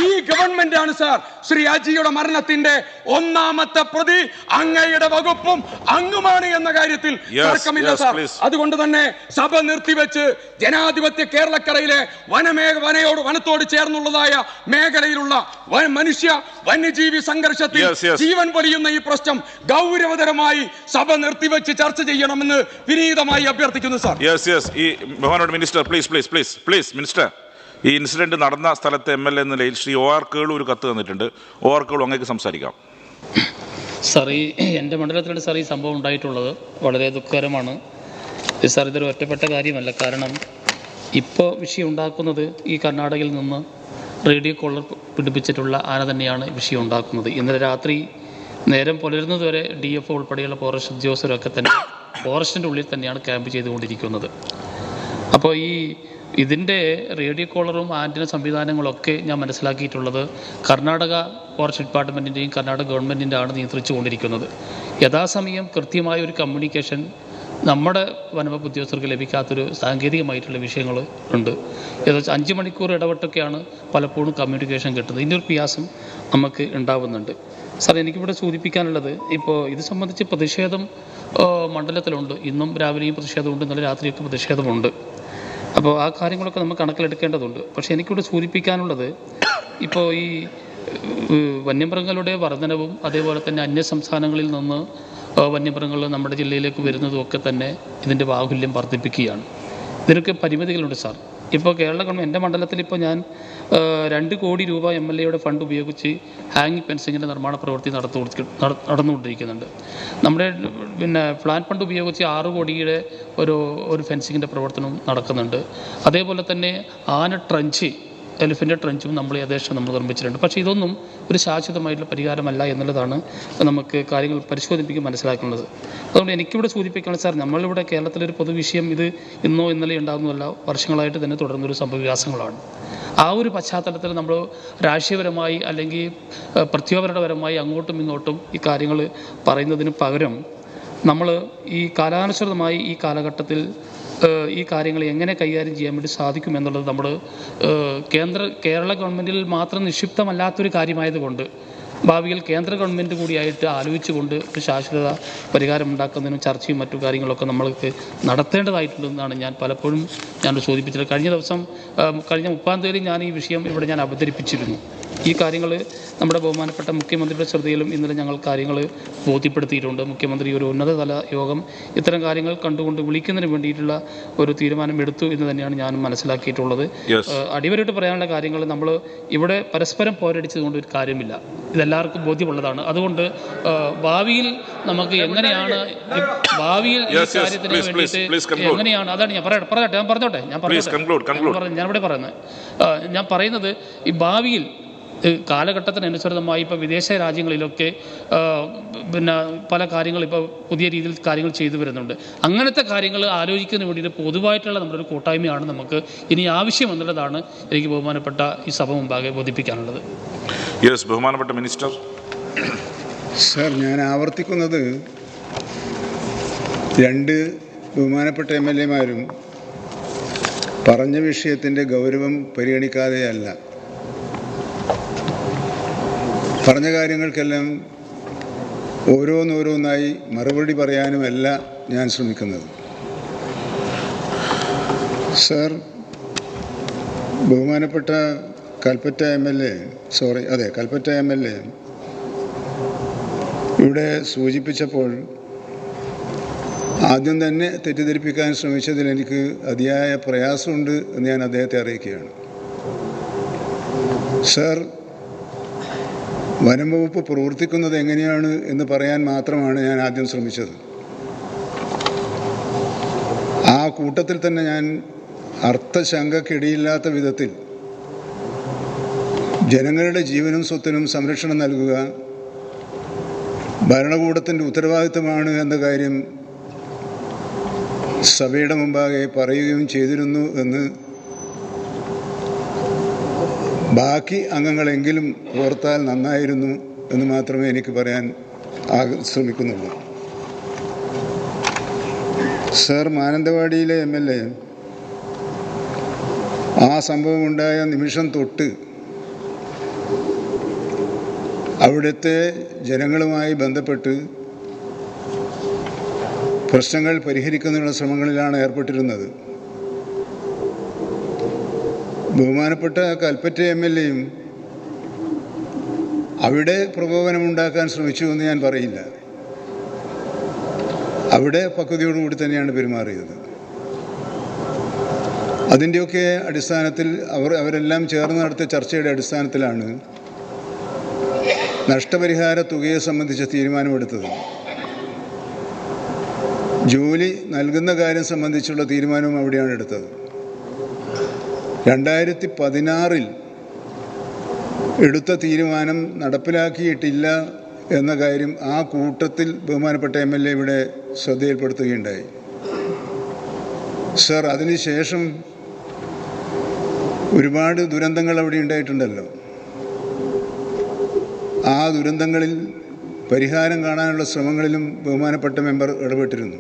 ഈ ഗവൺമെന്റ് ആണ് സാർ ശ്രീ അജിയുടെ മരണത്തിന്റെ ഒന്നാമത്തെ പ്രതി. അങ്ങയുടെ വകുപ്പും അങ്ങുമാണ് എന്ന കാര്യത്തിൽ തർക്കമില്ല സാർ. അതുകൊണ്ട് തന്നെ സഭ നിർത്തിവെച്ച് ജനാധിപത്യ കേരളക്കരയിലെ വനത്തോട് ചേർന്നുള്ളതായ മേഖലയിലുള്ള വന്യജീവി സംഘർഷത്തിൽ ജീവൻ പൊലിയുന്ന ഈ പ്രശ്നം ഗൗരവതരമായി സഭ നിർത്തിവെച്ച് ചർച്ച ചെയ്യണമെന്ന് വിനീതമായി അഭ്യർത്ഥിക്കുന്നു സാർ. മിനിസ്റ്റർ, ഈ ഇൻസിഡന്റ് നടന്ന സ്ഥലത്തെ MLA എന്ന നിലയിൽ ശ്രീ OR കേളു ഒരു കത്ത് തന്നിട്ടുണ്ട്. OR കേളു അങ്ങേക്ക് സംസാരിക്കാം. സാർ, എൻ്റെ മണ്ഡലത്തിലാണ് സാർ ഈ സംഭവം ഉണ്ടായിട്ടുള്ളത്. വളരെ ദുഃഖകരമാണ് സാർ. ഇതൊരു ഒറ്റപ്പെട്ട കാര്യമല്ല. കാരണം ഇപ്പോൾ വിഷയം ഉണ്ടാക്കുന്നത് ഈ കർണാടകയിൽ നിന്ന് റേഡിയോ കോളർ പിടിപ്പിച്ചിട്ടുള്ള ആന തന്നെയാണ് വിഷയം ഉണ്ടാക്കുന്നത്. ഇന്നലെ രാത്രി നേരം പുലരുന്നതുവരെ DFO ഉൾപ്പെടെയുള്ള ഫോറസ്റ്റ് ഉദ്യോഗസ്ഥരൊക്കെ തന്നെ ഫോറസ്റ്റിൻ്റെ ഉള്ളിൽ തന്നെയാണ് ക്യാമ്പ് ചെയ്തുകൊണ്ടിരിക്കുന്നത്. അപ്പോൾ ഇതിൻ്റെ റേഡിയോ കോളറും ആൻറ്റിന സംവിധാനങ്ങളൊക്കെ ഞാൻ മനസ്സിലാക്കിയിട്ടുള്ളത് കർണാടക ഫോറസ്റ്റ് ഡിപ്പാർട്ട്മെൻറ്റിൻ്റെയും കർണാടക ഗവൺമെൻറ്റിൻ്റെ ആണ് നിയന്ത്രിച്ചു കൊണ്ടിരിക്കുന്നത്. യഥാസമയം കൃത്യമായ ഒരു കമ്മ്യൂണിക്കേഷൻ നമ്മുടെ വനംവകുപ്പ് ഉദ്യോഗസ്ഥർക്ക് ലഭിക്കാത്തൊരു സാങ്കേതികമായിട്ടുള്ള വിഷയങ്ങൾ ഉണ്ട്. ഏകദേശം 5 മണിക്കൂർ ഇടവിട്ടൊക്കെയാണ് പലപ്പോഴും കമ്മ്യൂണിക്കേഷൻ കിട്ടുന്നത്. ഇതിൻ്റെ ഒരു പ്രയാസം നമുക്ക് ഉണ്ടാവുന്നുണ്ട്. സാർ, എനിക്കിവിടെ സൂചിപ്പിക്കാനുള്ളത്, ഇപ്പോൾ ഇത് സംബന്ധിച്ച് പ്രതിഷേധം മണ്ഡലത്തിലുണ്ട്. ഇന്നും രാവിലെയും പ്രതിഷേധമുണ്ട്, ഇന്നലെ രാത്രിയൊക്കെ പ്രതിഷേധമുണ്ട്. അപ്പോൾ ആ കാര്യങ്ങളൊക്കെ നമുക്ക് കണക്കിലെടുക്കേണ്ടതുണ്ട്. പക്ഷേ എനിക്കിവിടെ സൂചിപ്പിക്കാനുള്ളത്, ഇപ്പോൾ ഈ വന്യമൃഗങ്ങളുടെ വർധനവും അതേപോലെ തന്നെ അന്യ സംസ്ഥാനങ്ങളിൽ നിന്ന് വന്യമൃഗങ്ങൾ നമ്മുടെ ജില്ലയിലേക്ക് വരുന്നതും ഒക്കെ തന്നെ ഇതിൻ്റെ ബാഹുല്യം വർദ്ധിപ്പിക്കുകയാണ്. ഇതിനൊക്കെ പരിമിതികളുണ്ട് സാർ. ഇപ്പോൾ കേരള ഗവൺമെൻറ്, എൻ്റെ മണ്ഡലത്തിൽ ഇപ്പോൾ ഞാൻ 2 കോടി രൂപ MLAയുടെ ഫണ്ട് ഉപയോഗിച്ച് ഹാങ്ങിങ് ഫെൻസിങ്ങിൻ്റെ നിർമ്മാണ പ്രവൃത്തി നടന്നുകൊണ്ടിരിക്കുന്നുണ്ട്. നമ്മുടെ പ്ലാൻ ഫണ്ട് ഉപയോഗിച്ച് 6 കോടിയുടെ ഒരു ഫെൻസിങ്ങിൻ്റെ പ്രവർത്തനം നടക്കുന്നുണ്ട്. അതേപോലെ തന്നെ ആന ട്രഞ്ച് എലിഫൻ്റ് ട്രെഞ്ചും നമ്മൾ യഥേഷ്ടം നമ്മൾ നിർമ്മിച്ചിട്ടുണ്ട്. പക്ഷേ ഇതൊന്നും ഒരു ശാശ്വതമായിട്ടുള്ള പരിഹാരമല്ല എന്നുള്ളതാണ് നമുക്ക് കാര്യങ്ങൾ പരിശോധിപ്പിക്കും മനസ്സിലാക്കുന്നത്. അതുകൊണ്ട് എനിക്കിവിടെ സൂചിപ്പിക്കണം സാർ, നമ്മളിവിടെ കേരളത്തിലൊരു പൊതുവിഷയം ഇത് ഇന്നോ ഇന്നലെ ഉണ്ടാകുന്നതല്ല, വർഷങ്ങളായിട്ട് തന്നെ തുടർന്നൊരു സംഭവവികാസങ്ങളാണ്. ആ ഒരു പശ്ചാത്തലത്തിൽ നമ്മൾ രാഷ്ട്രീയപരമായി അല്ലെങ്കിൽ പ്രത്യേകപരമായി അങ്ങോട്ടും ഇങ്ങോട്ടും ഈ കാര്യങ്ങൾ പറയുന്നതിന് പകരം നമ്മൾ ഈ കാലാനുസൃതമായി ഈ കാലഘട്ടത്തിൽ ഈ കാര്യങ്ങൾ എങ്ങനെ കൈകാര്യം ചെയ്യാൻ വേണ്ടി സാധിക്കും എന്നുള്ളത് നമ്മൾ കേരള ഗവൺമെൻറ്റിൽ മാത്രം നിക്ഷിപ്തമല്ലാത്തൊരു കാര്യമായതുകൊണ്ട് ഭാവിയിൽ കേന്ദ്ര ഗവൺമെൻറ് കൂടിയായിട്ട് ആലോചിച്ചുകൊണ്ട് ഒരു ശാശ്വത പരിഹാരം ഉണ്ടാക്കുന്നതിനും ചർച്ചയും മറ്റു കാര്യങ്ങളൊക്കെ നമ്മൾക്ക് നടത്തേണ്ടതായിട്ടുണ്ടെന്നാണ് ഞാൻ പലപ്പോഴും സൂചിപ്പിച്ചത്. കഴിഞ്ഞ 30-ാം തീയതി ഞാൻ ഈ വിഷയം ഇവിടെ ഞാൻ അവതരിപ്പിച്ചിരുന്നു. ഈ കാര്യങ്ങൾ നമ്മുടെ ബഹുമാനപ്പെട്ട മുഖ്യമന്ത്രിയുടെ ശ്രദ്ധയിലും ഇന്നലെ ഞങ്ങൾ കാര്യങ്ങൾ ബോധ്യപ്പെടുത്തിയിട്ടുണ്ട്. മുഖ്യമന്ത്രി ഒരു ഉന്നതതല യോഗം ഇത്തരം കാര്യങ്ങൾ കണ്ടുകൊണ്ട് വിളിക്കുന്നതിന് വേണ്ടിയിട്ടുള്ള ഒരു തീരുമാനം എടുത്തു എന്ന് തന്നെയാണ് ഞാൻ മനസ്സിലാക്കിയിട്ടുള്ളത്. അടിവരായിട്ട് പറയാനുള്ള കാര്യങ്ങൾ നമ്മൾ ഇവിടെ പരസ്പരം പോരടിച്ചതുകൊണ്ട് ഒരു കാര്യമില്ല, ഇതെല്ലാവർക്കും ബോധ്യമുള്ളതാണ്. അതുകൊണ്ട് ഭാവിയിൽ നമുക്ക് എങ്ങനെയാണ് ഭാവിയിൽ ഈ കാര്യത്തിന് വേണ്ടിയിട്ട് എങ്ങനെയാണ്, അതാണ് ഞാൻ പറഞ്ഞോട്ടെ ഞാൻ പറയുന്നത് ഈ ഭാവിയിൽ കാലഘട്ടത്തിനനുസൃതമായി ഇപ്പോൾ വിദേശ രാജ്യങ്ങളിലൊക്കെ പല കാര്യങ്ങൾ ഇപ്പോൾ പുതിയ രീതിയിൽ കാര്യങ്ങൾ ചെയ്തു വരുന്നുണ്ട്. അങ്ങനത്തെ കാര്യങ്ങൾ ആലോചിക്കുന്നതിന് വേണ്ടിയിട്ട് പൊതുവായിട്ടുള്ള നമ്മുടെ ഒരു കൂട്ടായ്മയാണ് നമുക്ക് ഇനി ആവശ്യം എന്നുള്ളതാണ് എനിക്ക് ബഹുമാനപ്പെട്ട ഈ സഭ മുമ്പാകെ ബോധിപ്പിക്കാനുള്ളത്. ബഹുമാനപ്പെട്ട മിനിസ്റ്റർ. സർ, ഞാൻ ആവർത്തിക്കുന്നത് 2 ബഹുമാനപ്പെട്ട MLA-മാരും പറഞ്ഞ വിഷയത്തിൻ്റെ ഗൗരവം പരിഗണിക്കാതെയല്ല, പറഞ്ഞ കാര്യങ്ങൾക്കെല്ലാം ഓരോന്നോരോന്നായി മറുപടി പറയാനുമല്ല ഞാൻ ശ്രമിക്കുന്നത്. സർ, ബഹുമാനപ്പെട്ട കൽപ്പറ്റ MLA ഇവിടെ സൂചിപ്പിച്ചപ്പോൾ ആദ്യം തന്നെ തെറ്റിദ്ധരിപ്പിക്കാൻ ശ്രമിച്ചതിൽ എനിക്ക് അതിയായ പ്രയാസമുണ്ട് എന്ന് ഞാൻ അദ്ദേഹത്തെ അറിയിക്കുകയാണ്. സർ, വനം വകുപ്പ് പ്രവർത്തിക്കുന്നത് എങ്ങനെയാണ് എന്ന് പറയാൻ മാത്രമാണ് ഞാൻ ആദ്യം ശ്രമിച്ചത്. ആ കൂട്ടത്തിൽ തന്നെ ഞാൻ അർത്ഥശങ്കക്കിടയില്ലാത്ത വിധത്തിൽ ജനങ്ങളുടെ ജീവനും സ്വത്തിനും സംരക്ഷണം നൽകുക ഭരണകൂടത്തിൻ്റെ ഉത്തരവാദിത്തമാണ് എന്ന കാര്യം സഭയുടെ മുമ്പാകെ പറയുകയും ചെയ്തിരുന്നു എന്ന് ബാക്കി അംഗങ്ങളെങ്കിലും ഓർത്താൽ നന്നായിരുന്നു എന്ന് മാത്രമേ എനിക്ക് പറയാൻ ശ്രമിക്കുന്നുള്ളൂ. സർ, മാനന്തവാടിയിലെ MLA ആ സംഭവമുണ്ടായ നിമിഷം തൊട്ട് അവിടുത്തെ ജനങ്ങളുമായി ബന്ധപ്പെട്ട് പ്രശ്നങ്ങൾ പരിഹരിക്കുന്നതിനുള്ള ശ്രമങ്ങളിലാണ് ഏർപ്പെട്ടിരുന്നത്. ബഹുമാനപ്പെട്ട കൽപ്പറ്റ MLA-യും അവിടെ പ്രകോപനമുണ്ടാക്കാൻ ശ്രമിച്ചു എന്ന് ഞാൻ പറയില്ല. അവിടെ പക്വതയോടുകൂടി തന്നെയാണ് പെരുമാറിയത്. അതിൻ്റെയൊക്കെ അടിസ്ഥാനത്തിൽ അവരെല്ലാം ചേർന്ന് നടത്തിയ ചർച്ചയുടെ അടിസ്ഥാനത്തിലാണ് നഷ്ടപരിഹാര തുകയെ സംബന്ധിച്ച തീരുമാനമെടുത്തത്. ജോലി നൽകുന്ന കാര്യം സംബന്ധിച്ചുള്ള തീരുമാനവും അവിടെയാണ് എടുത്തത്. 2016 എടുത്ത തീരുമാനം നടപ്പിലാക്കിയിട്ടില്ല എന്ന കാര്യം ആ കൂട്ടത്തിൽ ബഹുമാനപ്പെട്ട MLA ഇവിടെ ശ്രദ്ധയിൽപ്പെടുത്തുകയുണ്ടായി. സർ, അതിനുശേഷം ഒരുപാട് ദുരന്തങ്ങൾ അവിടെ ഉണ്ടായിട്ടുണ്ടല്ലോ. ആ ദുരന്തങ്ങളിൽ പരിഹാരം കാണാനുള്ള ശ്രമങ്ങളിലും ബഹുമാനപ്പെട്ട മെമ്പർ ഇടപെട്ടിരുന്നു.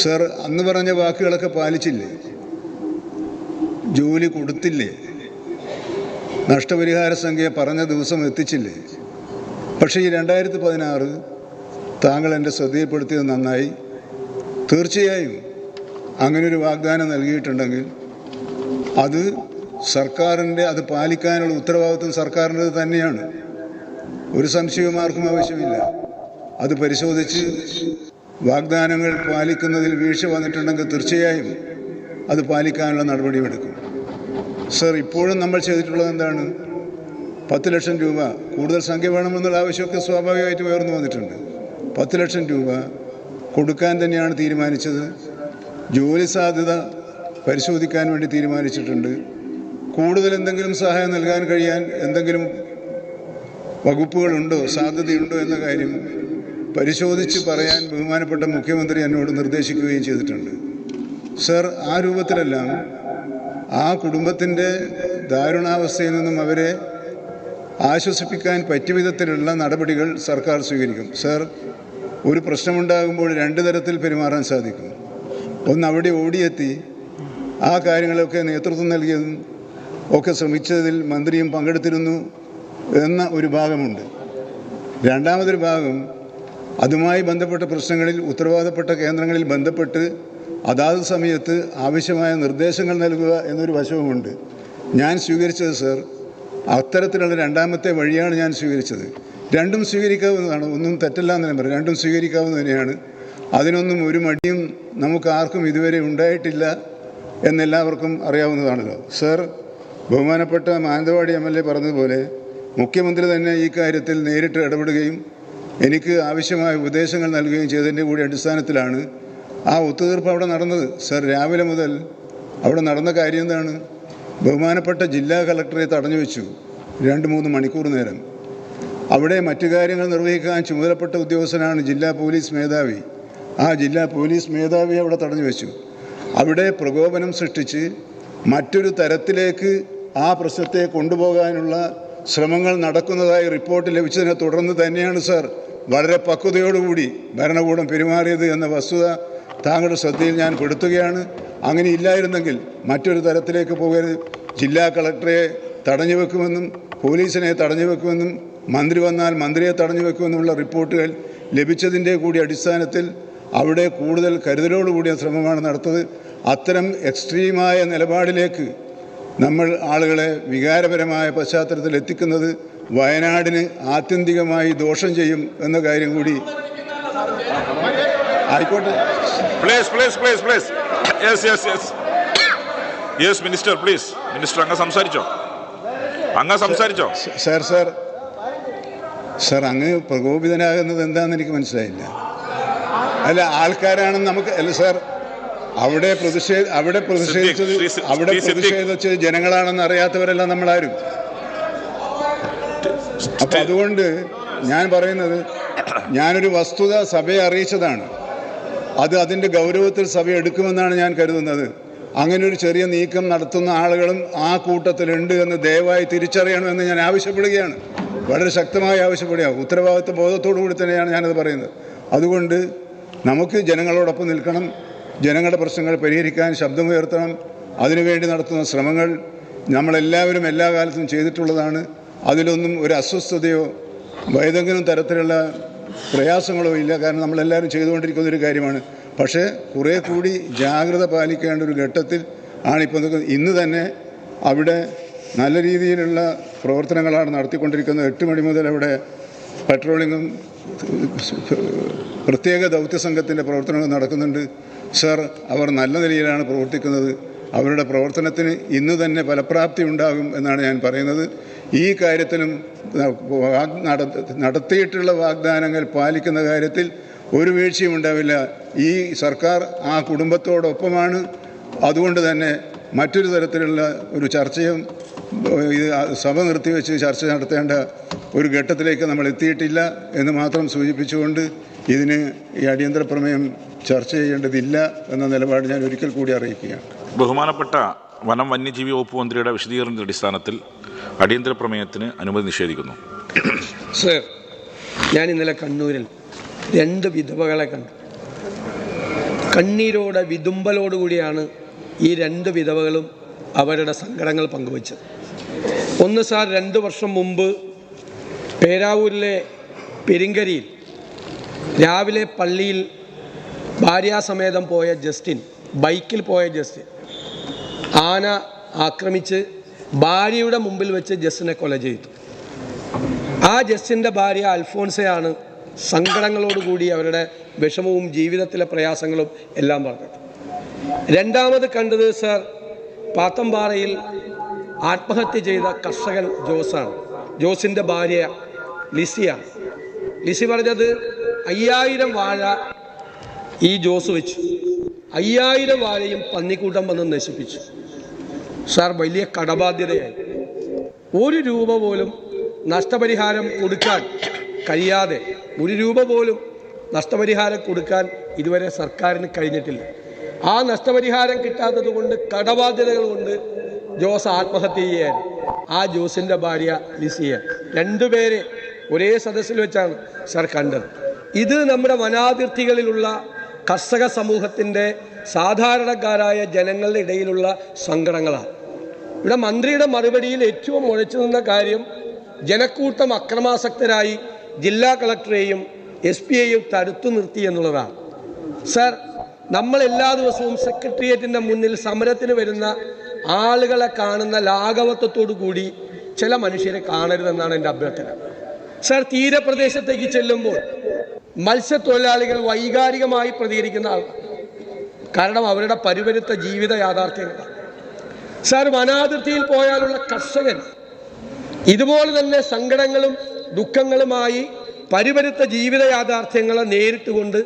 സർ, അന്ന് പറഞ്ഞ വാക്കുകളൊക്കെ പാലിച്ചില്ലേ? ജോലി കൊടുത്തില്ലേ? നഷ്ടപരിഹാര സംഖ്യ പറഞ്ഞ ദിവസം എത്തിച്ചില്ലേ? പക്ഷേ ഈ 2016 താങ്കൾ എൻ്റെ ശ്രദ്ധയിൽപ്പെടുത്തിയത് നന്നായി. തീർച്ചയായും അങ്ങനൊരു വാഗ്ദാനം നൽകിയിട്ടുണ്ടെങ്കിൽ അത് സർക്കാരിൻ്റെ, അത് പാലിക്കാനുള്ള ഉത്തരവാദിത്വം സർക്കാരിൻ്റെത് തന്നെയാണ്. ഒരു സംശയവും ആർക്കും ആവശ്യമില്ല. അത് പരിശോധിച്ച് വാഗ്ദാനങ്ങൾ പാലിക്കുന്നതിൽ വീഴ്ച വന്നിട്ടുണ്ടെങ്കിൽ തീർച്ചയായും അത് പാലിക്കാനുള്ള നടപടിയെടുക്കും. സർ, ഇപ്പോഴും നമ്മൾ ചെയ്തിട്ടുള്ളത് എന്താണ്? 10 ലക്ഷം രൂപ കൂടുതൽ സംഖ്യ വേണമെന്നുള്ള ആവശ്യമൊക്കെ സ്വാഭാവികമായിട്ട് ഉയർന്നു വന്നിട്ടുണ്ട്. 10 ലക്ഷം രൂപ കൊടുക്കാൻ തന്നെയാണ് തീരുമാനിച്ചത്. ജോലി സാധ്യത പരിശോധിക്കാൻ വേണ്ടി തീരുമാനിച്ചിട്ടുണ്ട്. കൂടുതൽ എന്തെങ്കിലും സഹായം നൽകാൻ കഴിയാൻ എന്തെങ്കിലും വകുപ്പുകളുണ്ടോ, സാധ്യതയുണ്ടോ എന്ന കാര്യം പരിശോധിച്ച് പറയാൻ ബഹുമാനപ്പെട്ട മുഖ്യമന്ത്രി എന്നോട് നിർദ്ദേശിക്കുകയും ചെയ്തിട്ടുണ്ട്. സർ, ആ രൂപത്തിലെല്ലാം ആ കുടുംബത്തിൻ്റെ ദാരുണാവസ്ഥയിൽ നിന്നും അവരെ ആശ്വസിപ്പിക്കാൻ പറ്റിയ വിധത്തിലുള്ള നടപടികൾ സർക്കാർ സ്വീകരിക്കും. സർ, ഒരു പ്രശ്നമുണ്ടാകുമ്പോൾ രണ്ട് തരത്തിൽ പെരുമാറാൻ സാധിക്കും. ഒന്ന്, അവിടെ ഓടിയെത്തി ആ കാര്യങ്ങളൊക്കെ നേതൃത്വം നൽകിയതും ഒക്കെ ശ്രമിച്ചതിൽ മന്ത്രിയും പങ്കെടുത്തിരുന്നു എന്ന ഒരു ഭാഗമുണ്ട്. രണ്ടാമതൊരു ഭാഗം, അതുമായി ബന്ധപ്പെട്ട പ്രശ്നങ്ങളിൽ ഉത്തരവാദപ്പെട്ട കേന്ദ്രങ്ങളിൽ ബന്ധപ്പെട്ട് അതാത് സമയത്ത് ആവശ്യമായ നിർദ്ദേശങ്ങൾ നൽകുക എന്നൊരു വശവുമുണ്ട്. ഞാൻ സ്വീകരിച്ചത് സർ അത്തരത്തിലുള്ള രണ്ടാമത്തെ വഴിയാണ് ഞാൻ സ്വീകരിച്ചത്. രണ്ടും സ്വീകരിക്കാവുന്നതാണ്, ഒന്നും തെറ്റല്ല എന്ന് ഞാൻ പറയും. രണ്ടും സ്വീകരിക്കാവുന്ന തന്നെയാണ്. അതിനൊന്നും ഒരു മടിയും നമുക്ക് ആർക്കും ഇതുവരെ ഉണ്ടായിട്ടില്ല എന്നെല്ലാവർക്കും അറിയാവുന്നതാണല്ലോ. സർ, ബഹുമാനപ്പെട്ട മാനന്തവാടി MLA പറഞ്ഞതുപോലെ മുഖ്യമന്ത്രി തന്നെ ഈ കാര്യത്തിൽ നേരിട്ട് ഇടപെടുകയും എനിക്ക് ആവശ്യമായ ഉപദേശങ്ങൾ നൽകുകയും ചെയ്തതിൻ്റെ കൂടി അടിസ്ഥാനത്തിലാണ് ആ ഒത്തുതീർപ്പ് അവിടെ നടന്നത്. സർ, രാവിലെ മുതൽ അവിടെ നടന്ന കാര്യം എന്താണ്? ബഹുമാനപ്പെട്ട ജില്ലാ കളക്ടറെ തടഞ്ഞു വെച്ചു 2-3 മണിക്കൂർ നേരം. അവിടെ മറ്റു കാര്യങ്ങൾ നിർവഹിക്കാൻ ചുമതലപ്പെട്ട ഉദ്യോഗസ്ഥനാണ് ജില്ലാ പോലീസ് മേധാവി. ആ ജില്ലാ പോലീസ് മേധാവി അവിടെ തടഞ്ഞു വെച്ചു. അവിടെ പ്രകോപനം സൃഷ്ടിച്ച് മറ്റൊരു തരത്തിലേക്ക് ആ പ്രശ്നത്തെ കൊണ്ടുപോകാനുള്ള ശ്രമങ്ങൾ നടക്കുന്നതായി റിപ്പോർട്ട് ലഭിച്ചതിനെ തുടർന്ന് തന്നെയാണ് സർ വളരെ പക്വതയോടുകൂടി ഭരണകൂടം പെരുമാറിയത് എന്ന വസ്തുത താങ്കളുടെ ശ്രദ്ധയിൽ ഞാൻ പെടുത്തുകയാണ്. അങ്ങനെ ഇല്ലായിരുന്നെങ്കിൽ മറ്റൊരു തരത്തിലേക്ക് പോകരുത്. ജില്ലാ കളക്ടറെ തടഞ്ഞു വെക്കുമെന്നും പോലീസിനെ തടഞ്ഞു വെക്കുമെന്നും മന്ത്രി വന്നാൽ മന്ത്രിയെ തടഞ്ഞു വെക്കുമെന്നുള്ള റിപ്പോർട്ടുകൾ ലഭിച്ചതിൻ്റെ കൂടി അടിസ്ഥാനത്തിൽ അവിടെ കൂടുതൽ കരുതലോടുകൂടിയ ശ്രമമാണ് നടത്തുന്നത്. അത്തരം എക്സ്ട്രീമായ നിലപാടിലേക്ക് നമ്മൾ ആളുകളെ വികാരപരമായ പശ്ചാത്തലത്തിൽ എത്തിക്കുന്നത് വയനാടിന് ആത്യന്തികമായി ദോഷം ചെയ്യും എന്ന കാര്യം കൂടി ആയിക്കോട്ടെ. Minister please. മിനിസ്റ്റർ അങ്ങ് സംസാരിച്ചോ? സർ, അങ്ങ് പ്രകോപിതനാകുന്നത് എന്താണെന്ന് എനിക്ക് മനസ്സിലായില്ല. അല്ല, ആൾക്കാരാണെന്ന് നമുക്ക് അല്ല സർ, അവിടെ പ്രതിഷേധിച്ചത് ജനങ്ങളാണെന്ന് അറിയാത്തവരല്ല നമ്മളാരും. അപ്പൊ അതുകൊണ്ട് ഞാൻ പറയുന്നത്, ഞാനൊരു വസ്തുത സഭയെ അറിയിച്ചതാണ്. അത് അതിൻ്റെ ഗൗരവത്തിൽ സഭ എടുക്കുമെന്നാണ് ഞാൻ കരുതുന്നത്. അങ്ങനെ ഒരു ചെറിയ നീക്കം നടത്തുന്ന ആളുകളും ആ കൂട്ടത്തിലുണ്ട് എന്ന് ദയവായി തിരിച്ചറിയണമെന്ന് ഞാൻ ആവശ്യപ്പെടുകയാണ്. വളരെ ശക്തമായി ആവശ്യപ്പെടുകയാണ്. ഉത്തരവാദിത്വ ബോധത്തോടു കൂടി തന്നെയാണ് ഞാനത് പറയുന്നത്. അതുകൊണ്ട് നമുക്ക് ജനങ്ങളോടൊപ്പം നിൽക്കണം, ജനങ്ങളുടെ പ്രശ്നങ്ങൾ പരിഹരിക്കാൻ ശബ്ദമുയർത്തണം. അതിനുവേണ്ടി നടത്തുന്ന ശ്രമങ്ങൾ നമ്മളെല്ലാവരും എല്ലാ കാലത്തും ചെയ്തിട്ടുള്ളതാണ്. അതിലൊന്നും ഒരു അസ്വസ്ഥതയോ ഏതെങ്കിലും തരത്തിലുള്ള പ്രയാസങ്ങളോ ഇല്ല. കാരണം നമ്മളെല്ലാവരും ചെയ്തുകൊണ്ടിരിക്കുന്നൊരു കാര്യമാണ്. പക്ഷേ കുറേ കൂടി ജാഗ്രത പാലിക്കേണ്ട ഒരു ഘട്ടത്തിൽ ആണിപ്പോൾ നിൽക്കുന്നത്. ഇന്ന് തന്നെ അവിടെ നല്ല രീതിയിലുള്ള പ്രവർത്തനങ്ങളാണ് നടത്തിക്കൊണ്ടിരിക്കുന്നത്. 8 മണി മുതൽ അവിടെ പട്രോളിങ്ങും പ്രത്യേക ദൗത്യസംഘത്തിൻ്റെ പ്രവർത്തനങ്ങൾ നടക്കുന്നുണ്ട്. സർ, അവർ നല്ല നിലയിലാണ് പ്രവർത്തിക്കുന്നത്. അവരുടെ പ്രവർത്തനത്തിന് ഇന്ന് തന്നെ ഫലപ്രാപ്തി ഉണ്ടാകും എന്നാണ് ഞാൻ പറയുന്നത്. ഈ കാര്യത്തിലും നടത്തിയിട്ടുള്ള വാഗ്ദാനങ്ങൾ പാലിക്കുന്ന കാര്യത്തിൽ ഒരു വീഴ്ചയും ഉണ്ടാവില്ല. ഈ സർക്കാർ ആ കുടുംബത്തോടൊപ്പമാണ്. അതുകൊണ്ട് തന്നെ മറ്റൊരു തരത്തിലുള്ള ഒരു ചർച്ചയും ഇത് സഭ നിർത്തിവെച്ച് ചർച്ച നടത്തേണ്ട ഒരു ഘട്ടത്തിലേക്ക് നമ്മൾ എത്തിയിട്ടില്ല എന്ന് മാത്രം സൂചിപ്പിച്ചുകൊണ്ട് ഇതിന് ഈ അടിയന്തര പ്രമേയം ചർച്ച ചെയ്യേണ്ടതില്ല എന്ന നിലപാട് ഞാൻ ഒരിക്കൽ കൂടി അറിയിക്കുകയാണ്. ബഹുമാനപ്പെട്ട വനം വന്യജീവി വകുപ്പ് മന്ത്രിയുടെ വിശദീകരണത്തിന്റെ അടിസ്ഥാനത്തിൽ അടിയന്തര പ്രമേയത്തിന് അനുമതി നിഷേധിക്കുന്നു. സർ, ഞാൻ ഇന്നലെ കണ്ണൂരിൽ 2 വിധവകളെ കണ്ടു. കണ്ണീരോടെ വിതുമ്പലോടുകൂടിയാണ് ഈ 2 വിധവകളും അവരുടെ സങ്കടങ്ങൾ പങ്കുവച്ചത്. ഒന്ന് സാർ, 2 വർഷം മുമ്പ് പേരാവൂരിലെ പെരിങ്കരിയിൽ രാവിലെ പള്ളിയിൽ ഭാര്യാസമേതം പോയ ജസ്റ്റിൻ, ബൈക്കിൽ പോയ ജസ്റ്റിൻ ആന ആക്രമിച്ച് ഭാര്യയുടെ മുമ്പിൽ വെച്ച് ജസ്റ്റിനെ കൊല ചെയ്തു. ആ ജസ്റ്റിൻ്റെ ഭാര്യ അൽഫോൺസയാണ് സങ്കടങ്ങളോടുകൂടി അവരുടെ വിഷമവും ജീവിതത്തിലെ പ്രയാസങ്ങളും എല്ലാം പറഞ്ഞത്. രണ്ടാമത് കണ്ടത് സർ, പാത്തമ്പാറയിൽ ആത്മഹത്യ ചെയ്ത കർഷകൻ ജോസാണ്. ജോസിൻ്റെ ഭാര്യ ലിസിയാണ്. ലിസി പറഞ്ഞത് 5000 വാഴ ഈ ജോസ് വെച്ചു. 5000 വാഴയും പന്നിക്കൂട്ടം വന്ന് നശിപ്പിച്ചു. സാർ വലിയ കടബാധ്യതയായി. 1 രൂപ പോലും നഷ്ടപരിഹാരം കൊടുക്കാൻ കഴിയാതെ 1 രൂപ പോലും നഷ്ടപരിഹാരം കൊടുക്കാൻ ഇതുവരെ സർക്കാരിന് കഴിഞ്ഞിട്ടില്ല. ആ നഷ്ടപരിഹാരം കിട്ടാത്തത് കൊണ്ട് കടബാധ്യതകൾ കൊണ്ട് ജോസ് ആത്മഹത്യ ചെയ്യാൻ ആ ജോസിൻ്റെ ഭാര്യ ലിസിയ 2 പേരെ ഒരേ സദസ്സിൽ വെച്ചാണ് സാർ കണ്ടത്. ഇത് നമ്മുടെ വനാതിർത്തികളിലുള്ള കർഷക സമൂഹത്തിൻ്റെ സാധാരണക്കാരായ ജനങ്ങളുടെ ഇടയിലുള്ള സങ്കടങ്ങളാണ്. ഇവിടെ മന്ത്രിയുടെ മറുപടിയിൽ ഏറ്റവും മുഴച്ചു നിന്ന കാര്യം ജനക്കൂട്ടം അക്രമാസക്തരായി ജില്ലാ കളക്ടറെയും SP-യെയും തടുത്തു നിർത്തി എന്നുള്ളതാണ്. സാർ, നമ്മൾ എല്ലാ ദിവസവും സെക്രട്ടേറിയറ്റിൻ്റെ മുന്നിൽ സമരത്തിന് വരുന്ന ആളുകളെ കാണുന്ന ലാഘവത്വത്തോടു കൂടി ചില മനുഷ്യരെ കാണരുതെന്നാണ് എൻ്റെ അഭ്യർത്ഥന. സാർ, തീരപ്രദേശത്തേക്ക് ചെല്ലുമ്പോൾ മത്സ്യത്തൊഴിലാളികൾ വൈകാരികമായി പ്രതികരിക്കുന്ന ആളാണ്. കാരണം അവരുടെ പരിവരുത്ത ജീവിത യാഥാർത്ഥ്യങ്ങളാണ്. സാർ, വനാതിർത്തിയിൽ പോയാലുള്ള കർഷകൻ ഇതുപോലെ തന്നെ സങ്കടങ്ങളും ദുഃഖങ്ങളുമായി പരിവരുത്ത ജീവിത യാഥാർത്ഥ്യങ്ങളെ നേരിട്ടുകൊണ്ട്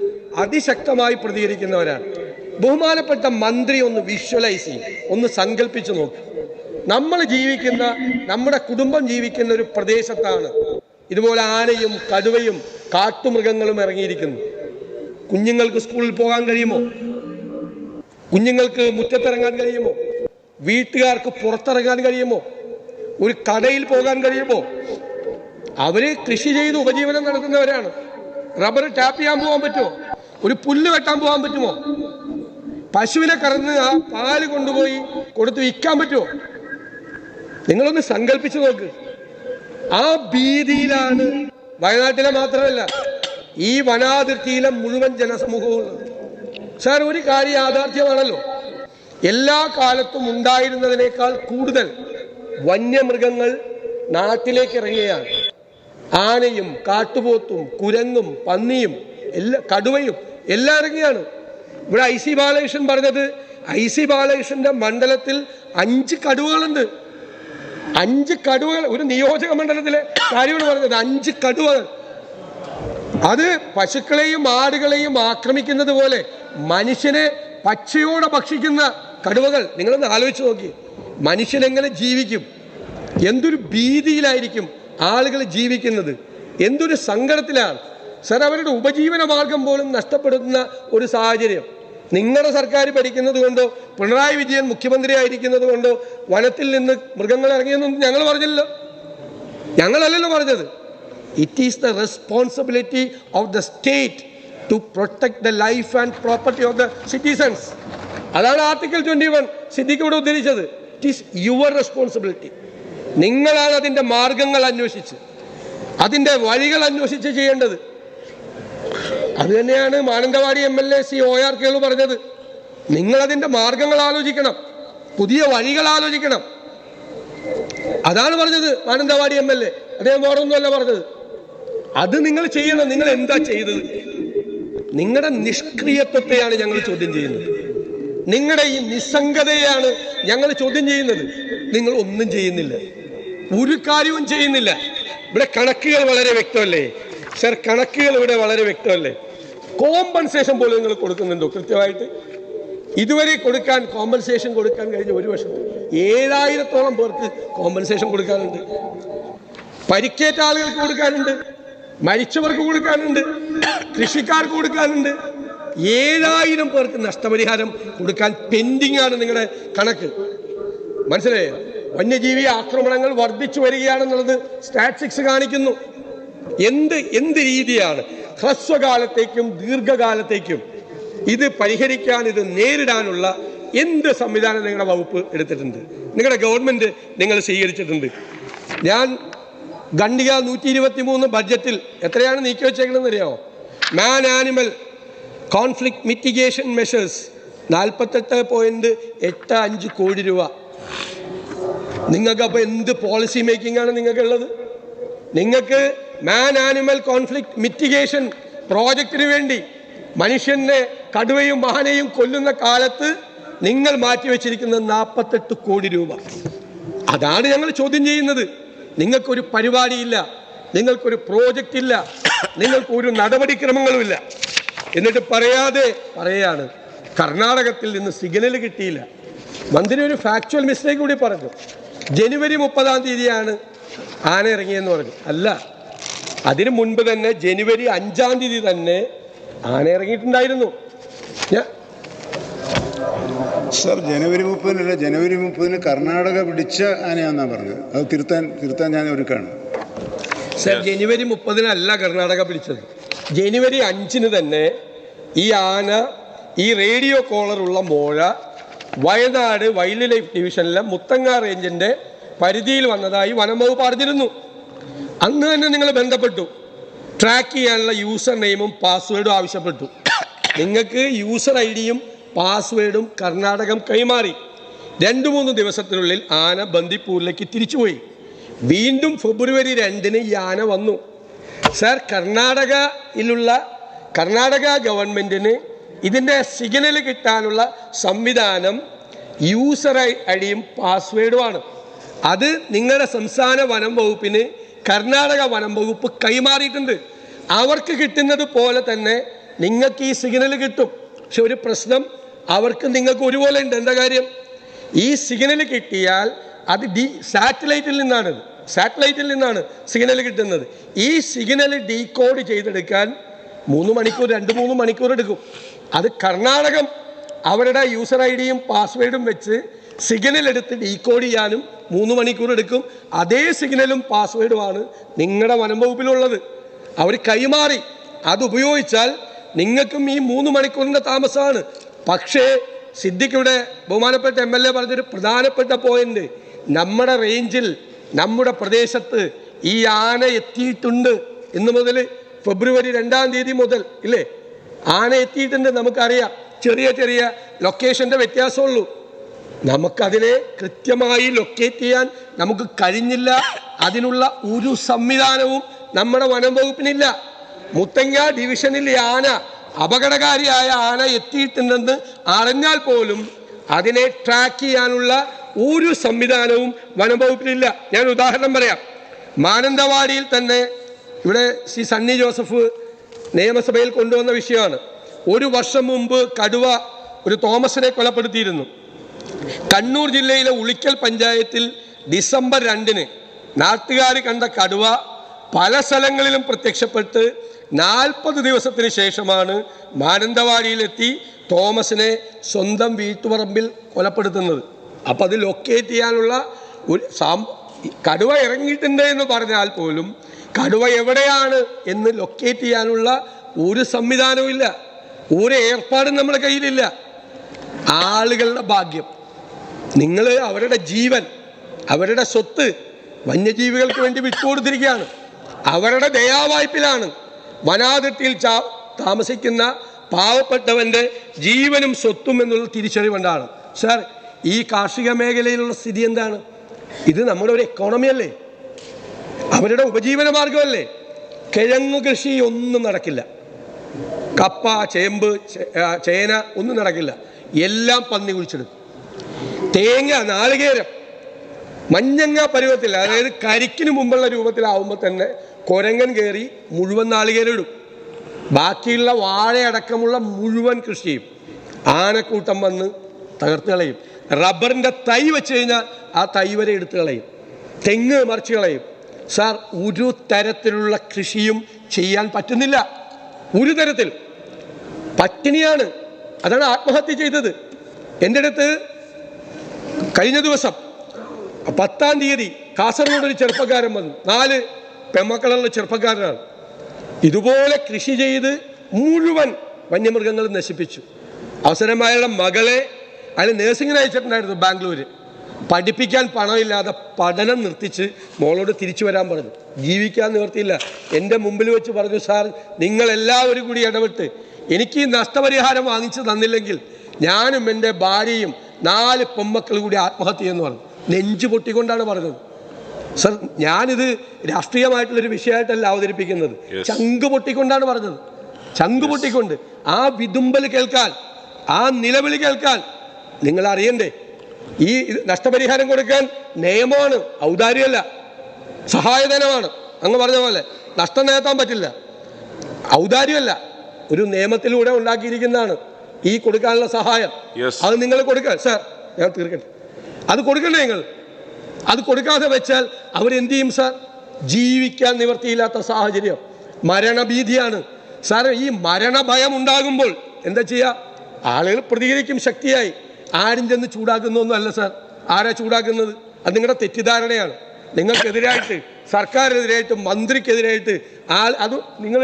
അതിശക്തമായി പ്രതികരിക്കുന്നവരാണ്. ബഹുമാനപ്പെട്ട മന്ത്രി ഒന്ന് വിഷ്വലൈസ് ചെയ്യും, ഒന്ന് സങ്കല്പിച്ചു നോക്കും. നമ്മൾ ജീവിക്കുന്ന, നമ്മുടെ കുടുംബം ജീവിക്കുന്ന ഒരു പ്രദേശത്താണ് ഇതുപോലെ ആനയും കടുവയും കാട്ടുമൃഗങ്ങളും ഇറങ്ങിയിരിക്കുന്നു. കുഞ്ഞുങ്ങൾക്ക് സ്കൂളിൽ പോകാൻ കഴിയുമോ? കുഞ്ഞുങ്ങൾക്ക് മുറ്റത്തിറങ്ങാൻ കഴിയുമോ? വീട്ടുകാർക്ക് പുറത്തിറങ്ങാൻ കഴിയുമോ? ഒരു കടയിൽ പോകാൻ കഴിയുമോ? അവര് കൃഷി ചെയ്ത് ഉപജീവനം നടത്തുന്നവരാണ്. റബ്ബർ ടാപ്പ് ചെയ്യാൻ പോകാൻ പറ്റുമോ? ഒരു പുല്ല് വെട്ടാൻ പോകാൻ പറ്റുമോ? പശുവിനെ കറന്ന് ആ പാല് കൊണ്ടുപോയി കൊടുത്ത് വിൽക്കാൻ പറ്റുമോ? നിങ്ങളൊന്ന് സങ്കല്പിച്ചു നോക്ക്. ആ ഭീതിയിലാണ് വയനാട്ടിലെ മാത്രമല്ല ഈ വനാതിർത്തിയിലെ മുഴുവൻ ജനസമൂഹവും. സാർ, ഒരു കാര്യം യാഥാർത്ഥ്യമാണല്ലോ, എല്ലാ കാലത്തും ഉണ്ടായിരുന്നതിനേക്കാൾ കൂടുതൽ വന്യമൃഗങ്ങൾ നാട്ടിലേക്ക് ഇറങ്ങുകയാണ്. ആനയും കാട്ടുപോത്തും കുരങ്ങും പന്നിയും കടുവയും എല്ലാം ഇറങ്ങിയാണ്. ഇവിടെ IC ബാലകൃഷ്ണൻ പറഞ്ഞത്, IC ബാലകൃഷ്ണന്റെ മണ്ഡലത്തിൽ 5 കടുവകളുണ്ട്. 5 കടുവകൾ, ഒരു നിയോജക മണ്ഡലത്തിലെ കാര്യമാണ് പറഞ്ഞത്. 5 കടുവകൾ. അത് പശുക്കളെയും ആടുകളെയും ആക്രമിക്കുന്നത് പോലെ മനുഷ്യനെ പച്ചയോടെ ഭക്ഷിക്കുന്ന കടുവകൾ. നിങ്ങളൊന്ന് ആലോചിച്ച് നോക്കി, മനുഷ്യനെങ്ങനെ ജീവിക്കും? എന്തൊരു ഭീതിയിലായിരിക്കും ആളുകൾ ജീവിക്കുന്നത്, എന്തൊരു സങ്കടത്തിലാണ്. സാർ, അവരുടെ ഉപജീവന മാർഗം പോലും നഷ്ടപ്പെടുത്തുന്ന ഒരു സാഹചര്യം. നിങ്ങളുടെ സർക്കാർ ഭരിക്കുന്നത് കൊണ്ടോ പിണറായി വിജയൻ മുഖ്യമന്ത്രി ആയിരിക്കുന്നത് കൊണ്ടോ വനത്തിൽ നിന്ന് മൃഗങ്ങൾ ഇറങ്ങിയെന്നൊന്നും ഞങ്ങൾ പറഞ്ഞില്ലല്ലോ. ഞങ്ങളല്ലല്ലോ പറഞ്ഞത്. It is the responsibility of the state to protect the life and property of the citizens. അതാണ് ആർട്ടിക്കിൾ 21 സിദ്ദിഖ് ഇവിടെ ഉദ്ധരിച്ചത്. It is your responsibility. നിങ്ങളാണ് അതിൻ്റെ മാർഗങ്ങൾ അന്വേഷിച്ച്, അതിൻ്റെ വഴികൾ അന്വേഷിച്ച് ചെയ്യേണ്ടത്. അത് തന്നെയാണ് മാനന്തവാടി MLA ശ്രീ OR കേളു പറഞ്ഞത്. നിങ്ങളതിൻ്റെ മാർഗങ്ങൾ ആലോചിക്കണം, പുതിയ വഴികൾ ആലോചിക്കണം. അതാണ് പറഞ്ഞത് മാനന്തവാടി MLA. അദ്ദേഹം വേറൊന്നുമല്ല പറഞ്ഞത്. അത് നിങ്ങൾ ചെയ്യണം. നിങ്ങൾ എന്താ ചെയ്തത്? നിങ്ങളുടെ നിഷ്ക്രിയത്വത്തെയാണ് ഞങ്ങൾ ചോദ്യം ചെയ്യുന്നത്. നിങ്ങളുടെ ഈ നിസ്സംഗതയാണ് ഞങ്ങൾ ചോദ്യം ചെയ്യുന്നത്. നിങ്ങൾ ഒന്നും ചെയ്യുന്നില്ല, ഒരു കാര്യവും ചെയ്യുന്നില്ല. ഇവിടെ കണക്കുകൾ വളരെ വ്യക്തമല്ലേ സർ? കണക്കുകൾ ഇവിടെ വളരെ വ്യക്തമല്ലേ? കോമ്പൻസേഷൻ പോലും നിങ്ങൾ കൊടുക്കുന്നുണ്ടോ കൃത്യമായിട്ട്? ഇതുവരെ കോമ്പൻസേഷൻ കൊടുക്കാൻ കഴിഞ്ഞ 1 വർഷം 7000-ഓളം പേർക്ക് കോമ്പൻസേഷൻ കൊടുക്കാനുണ്ട്. പരിക്കേറ്റ ആളുകൾക്ക് കൊടുക്കാനുണ്ട്, മരിച്ചവർക്ക് കൊടുക്കാനുണ്ട്, കൃഷിക്കാർക്ക് കൊടുക്കാനുണ്ട്. 7000 പേർക്ക് നഷ്ടപരിഹാരം കൊടുക്കാൻ പെൻഡിങ് ആണ് നിങ്ങളുടെ കണക്ക്. മനസ്സിലായോ? വന്യജീവി ആക്രമണങ്ങൾ വർദ്ധിച്ചു വരികയാണെന്നുള്ളത് സ്റ്റാറ്റിസ്റ്റിക്സ് കാണിക്കുന്നു. എന്ത് രീതിയാണ് ഹ്രസ്വകാലത്തേക്കും ദീർഘകാലത്തേക്കും ഇത് പരിഹരിക്കാൻ, ഇത് നേരിടാനുള്ള എന്ത് സംവിധാനം നിങ്ങളുടെ വകുപ്പ് എടുത്തിട്ടുണ്ട്, നിങ്ങളുടെ ഗവൺമെന്റ് നിങ്ങൾ സ്വീകരിച്ചിട്ടുണ്ട്? ഞാൻ ഖണ്ഡിക 123 ബഡ്ജറ്റിൽ എത്രയാണ് നീക്കി വെച്ചേക്കണമെന്ന് അറിയാമോ? മാൻ ആനിമൽ കോൺഫ്ലിക്റ്റ് മിറ്റിഗേഷൻ മെഷേഴ്സ് 48.85 കോടി രൂപ. നിങ്ങൾക്ക് അപ്പോൾ എന്ത് പോളിസി മേക്കിംഗ് ആണ് നിങ്ങൾക്കുള്ളത്? നിങ്ങൾക്ക് മാൻ ആനിമൽ കോൺഫ്ലിക്റ്റ് മിറ്റിഗേഷൻ പ്രോജക്റ്റിന് വേണ്ടി മനുഷ്യനെ കടുവയും ആനയും കൊല്ലുന്ന കാലത്ത് നിങ്ങൾ മാറ്റിവെച്ചിരിക്കുന്നത് 48 കോടി രൂപ. അതാണ് ഞങ്ങൾ ചോദ്യം ചെയ്യുന്നത്. നിങ്ങൾക്കൊരു പരിപാടിയില്ല, നിങ്ങൾക്കൊരു പ്രോജക്റ്റ് ഇല്ല, നിങ്ങൾക്കൊരു നടപടിക്രമങ്ങളുമില്ല. എന്നിട്ട് പറയാണ് കർണാടകത്തിൽ നിന്ന് സിഗ്നൽ കിട്ടിയില്ല, മന്ത്രി ഒരു ഫാക്ച്വൽ മിസ്റ്റേക്ക് കൂടി പറഞ്ഞു. ജനുവരി 30-ാം തീയതിയാണ് ആന ഇറങ്ങിയെന്ന് പറഞ്ഞു. അല്ല, അതിന് മുൻപ് തന്നെ ജനുവരി 5-ാം തീയതി തന്നെ ആന ഇറങ്ങിയിട്ടുണ്ടായിരുന്നു. സർ, ജനുവരി 30-നല്ല, ജനുവരി 30-ന് കർണാടക പിടിച്ച ആനയാണെന്നാണ് പറഞ്ഞത്. അത് തിരുത്താൻ ഞാൻ ഒരുക്കാണ്. സർ, ജനുവരി 30-നല്ല കർണാടക പിടിച്ചത്. ജനുവരി 5-ന് തന്നെ ഈ ആന, ഈ റേഡിയോ കോളറുള്ള മോഴ വയനാട് വൈൽഡ് ലൈഫ് ഡിവിഷനിലെ മുത്തങ്ങ റേഞ്ചിന്റെ പരിധിയിൽ വന്നതായി വനം വകുപ്പ് അറിഞ്ഞിരുന്നു. അന്ന് തന്നെ നിങ്ങൾ ബന്ധപ്പെട്ടു, ട്രാക്ക് ചെയ്യാനുള്ള യൂസർ നെയിമും പാസ്വേഡും ആവശ്യപ്പെട്ടു. നിങ്ങൾക്ക് യൂസർ ഐഡിയും പാസ്വേഡും കർണാടകം കൈമാറി. 2-3 ദിവസത്തിനുള്ളിൽ ആന ബന്ദിപ്പൂരിലേക്ക് തിരിച്ചുപോയി. വീണ്ടും ഫെബ്രുവരി 2-ന് ഈ ആന വന്നു. സർ, കർണാടക ഗവൺമെന്റിന് ഇതിൻ്റെ സിഗ്നൽ കിട്ടാനുള്ള സംവിധാനം യൂസർ ഐഡിയും പാസ്വേഡുമാണ്. അത് നിങ്ങളുടെ സംസ്ഥാന വനം വകുപ്പിന് കർണാടക വനം വകുപ്പ് കൈമാറിയിട്ടുണ്ട്. അവർക്ക് കിട്ടുന്നത് പോലെ തന്നെ നിങ്ങൾക്ക് ഈ സിഗ്നൽ കിട്ടും. പക്ഷെ ഒരു പ്രശ്നം, അവർക്ക് നിങ്ങൾക്ക് ഒരുപോലെ ഉണ്ട്. എന്താ കാര്യം? ഈ സിഗ്നൽ കിട്ടിയാൽ അത് സാറ്റലൈറ്റിൽ നിന്നാണ് സിഗ്നൽ കിട്ടുന്നത്. ഈ സിഗ്നൽ ഡീകോഡ് ചെയ്തെടുക്കാൻ 3 മണിക്കൂർ 2-3 മണിക്കൂർ എടുക്കും. അത് കർണാടകം അവരുടെ യൂസർ ഐഡിയും പാസ്വേഡും വെച്ച് സിഗ്നൽ എടുത്ത് ഡീകോഡ് ചെയ്യാനും 3 മണിക്കൂർ എടുക്കും. അതേ സിഗ്നലും പാസ്വേഡുമാണ് നിങ്ങളുടെ വനം വകുപ്പിലുള്ളത്. അവർ കൈമാറി. അത് ഉപയോഗിച്ചാൽ നിങ്ങൾക്കും ഈ 3 മണിക്കൂറിൻ്റെ താമസമാണ്. പക്ഷേ സിദ്ദിഖിയുടെ ബഹുമാനപ്പെട്ട MLA പറഞ്ഞൊരു പ്രധാനപ്പെട്ട പോയിന്റ്, നമ്മുടെ റേഞ്ചിൽ, നമ്മുടെ പ്രദേശത്ത് ഈ ആന എത്തിയിട്ടുണ്ട്. ഇന്ന് മുതൽ ഫെബ്രുവരി 2-ാം തീയതി മുതൽ ഇല്ലേ, ആന എത്തിയിട്ടുണ്ട്. നമുക്കറിയാം, ചെറിയ ലൊക്കേഷൻ്റെ വ്യത്യാസമുള്ളൂ. നമുക്കതിനെ കൃത്യമായി ലൊക്കേറ്റ് ചെയ്യാൻ നമുക്ക് കഴിഞ്ഞില്ല. അതിനുള്ള ഒരു സംവിധാനവും നമ്മുടെ വനം വകുപ്പിനില്ല. മുത്തങ്ങ ഡിവിഷനിൽ ആന, അപകടകാരിയായ ആന എത്തിയിട്ടുണ്ടെന്ന് അറിഞ്ഞാൽ പോലും അതിനെ ട്രാക്ക് ചെയ്യാനുള്ള ഒരു സംവിധാനവും വനം വകുപ്പിനില്ല. ഞാൻ ഉദാഹരണം പറയാം. മാനന്തവാടിയിൽ തന്നെ ഇവിടെ ശ്രീ സണ്ണി ജോസഫ് നിയമസഭയിൽ കൊണ്ടുവന്ന വിഷയമാണ്. 1 വർഷം മുമ്പ് കടുവ ഒരു തോമസിനെ കൊലപ്പെടുത്തിയിരുന്നു. കണ്ണൂർ ജില്ലയിലെ ഉളിക്കൽ പഞ്ചായത്തിൽ ഡിസംബർ 2-ന് നാട്ടുകാർ കണ്ട കടുവ പല സ്ഥലങ്ങളിലും പ്രത്യക്ഷപ്പെട്ട് 40 ദിവസത്തിന് ശേഷമാണ് മാനന്തവാടിയിലെത്തി തോമസിനെ സ്വന്തം വീട്ടുപറമ്പിൽ കൊലപ്പെടുത്തുന്നത്. അപ്പം അത് ലൊക്കേറ്റ് ചെയ്യാനുള്ള ഒരു കടുവ ഇറങ്ങിയിട്ടുണ്ട് എന്ന് പറഞ്ഞാൽ പോലും കടുവ എവിടെയാണ് എന്ന് ലൊക്കേറ്റ് ചെയ്യാനുള്ള ഒരു സംവിധാനവും ഇല്ല, ഒരു ഏർപ്പാടും നമ്മുടെ കയ്യിലില്ല. ആളുകളുടെ ഭാഗ്യം, നിങ്ങൾ അവരുടെ ജീവൻ, അവരുടെ സ്വത്ത് വന്യജീവികൾക്ക് വേണ്ടി വിട്ടുകൊടുത്തിരിക്കുകയാണ്. അവരുടെ ദയാവായ്പിലാണ് വനാതിർത്തിയിൽ താമസിക്കുന്ന പാവപ്പെട്ടവൻ്റെ ജീവനും സ്വത്തും എന്നുള്ള തിരിച്ചറിവുകൊണ്ടാണ്. സാർ, ഈ കാർഷിക മേഖലയിലുള്ള സ്ഥിതി എന്താണ്? ഇത് നമ്മുടെ ഒരു എക്കോണമി അല്ലേ, അവരുടെ ഉപജീവന മാർഗമല്ലേ. കിഴങ്ങ് കൃഷി ഒന്നും നടക്കില്ല, കപ്പ, ചേമ്പ്, ചേന ഒന്നും നടക്കില്ല. എല്ലാം പന്നി കുഴിച്ചെടുക്കും. തേങ്ങ, നാളികേരം മഞ്ഞങ്ങ പരുവത്തിൽ, അതായത് കരിക്കിന് മുമ്പുള്ള രൂപത്തിലാവുമ്പോൾ തന്നെ കുരങ്ങൻ കയറി മുഴുവൻ നാളികേരം ഇടും. ബാക്കിയുള്ള വാഴയടക്കമുള്ള മുഴുവൻ കൃഷിയും ആനക്കൂട്ടം വന്ന് തകർത്ത് കളയും. റബ്ബറിൻ്റെ തൈ വെച്ച് കഴിഞ്ഞാൽ ആ തൈ വരെ എടുത്തു കളയും. തെങ്ങ് മറിച്ച് കളയും. സാർ, ഒരു തരത്തിലുള്ള കൃഷിയും ചെയ്യാൻ പറ്റുന്നില്ല. ഒരു തരത്തിൽ പട്ടിണിയാണ്. അതാണ് ആത്മഹത്യ ചെയ്തത്. എൻ്റെ അടുത്ത് കഴിഞ്ഞ ദിവസം 10-ാം തീയതി കാസർഗോഡ് ഒരു ചെറുപ്പക്കാരൻ വന്നു. 4 പെമ്മക്കളുള്ള ചെറുപ്പക്കാരനാണ്. ഇതുപോലെ കൃഷി ചെയ്ത് മുഴുവൻ വന്യമൃഗങ്ങൾ നശിപ്പിച്ചു. അവസാനം അയാളുടെ മകളെ അയാൾ നേഴ്സിങ്ങിന് അയച്ചിട്ടുണ്ടായിരുന്നു ബാംഗ്ലൂര്. പഠിപ്പിക്കാൻ പണമില്ലാതെ പഠനം നിർത്തിച്ച് മോളോട് തിരിച്ചു വരാൻ പറഞ്ഞു. ജീവിക്കാൻ നിവർത്തിയില്ല. എൻ്റെ മുമ്പിൽ വെച്ച് പറഞ്ഞു, സാർ, നിങ്ങളെല്ലാവരും കൂടി ഇടപെട്ട് എനിക്ക് ഈ നഷ്ടപരിഹാരം വാങ്ങിച്ചു തന്നില്ലെങ്കിൽ ഞാനും എൻ്റെ ഭാര്യയും 4 പെമ്മക്കൾ കൂടി ആത്മഹത്യ ചെയ്യുമെന്ന് പറഞ്ഞു. നെഞ്ചു പൊട്ടിക്കൊണ്ടാണ് പറഞ്ഞത്. സർ, ഞാനിത് രാഷ്ട്രീയമായിട്ടുള്ളൊരു വിഷയമായിട്ടല്ല അവതരിപ്പിക്കുന്നത്. ചങ്ക് പൊട്ടിക്കൊണ്ടാണ് പറഞ്ഞത്. ചങ്ക് പൊട്ടിക്കൊണ്ട് ആ വിതുമ്പൽ കേൾക്കാൻ, ആ നിലവിളി കേൾക്കാൻ നിങ്ങൾ അറിയണ്ടേ? ഈ നഷ്ടപരിഹാരം കൊടുക്കാൻ നിയമമാണ്, ഔദാര്യമല്ല, സഹായധനമാണ്. അങ്ങ് പറഞ്ഞ പോലെ നഷ്ടം നികത്താൻ പറ്റില്ല, ഔദാര്യമല്ല, ഒരു നിയമത്തിലൂടെ ഉണ്ടാക്കിയിരിക്കുന്നതാണ് ഈ കൊടുക്കാനുള്ള സഹായം. അത് നിങ്ങൾ കൊടുക്കുക. സാർ, ഞാൻ തീർക്കട്ടെ. അത് കൊടുക്കണ്ടേ നിങ്ങൾ? അത് കൊടുക്കാതെ വെച്ചാൽ അവരെന്ത് ചെയ്യും സാർ? ജീവിക്കാൻ നിവൃത്തിയില്ലാത്ത സാഹചര്യം, മരണഭീതിയാണ് സാർ. ഈ മരണഭയം ഉണ്ടാകുമ്പോൾ എന്താ ചെയ്യുക? ആളുകൾ പ്രതികരിക്കും ശക്തിയായി. ആരും ചെന്ന് ചൂടാക്കുന്നൊന്നും അല്ല സാർ. ആരാ ചൂടാക്കുന്നത്? അത് നിങ്ങളുടെ തെറ്റിദ്ധാരണയാണ്. നിങ്ങൾക്കെതിരായിട്ട്, സർക്കാരിനെതിരായിട്ട്, മന്ത്രിക്കെതിരായിട്ട് അത് നിങ്ങൾ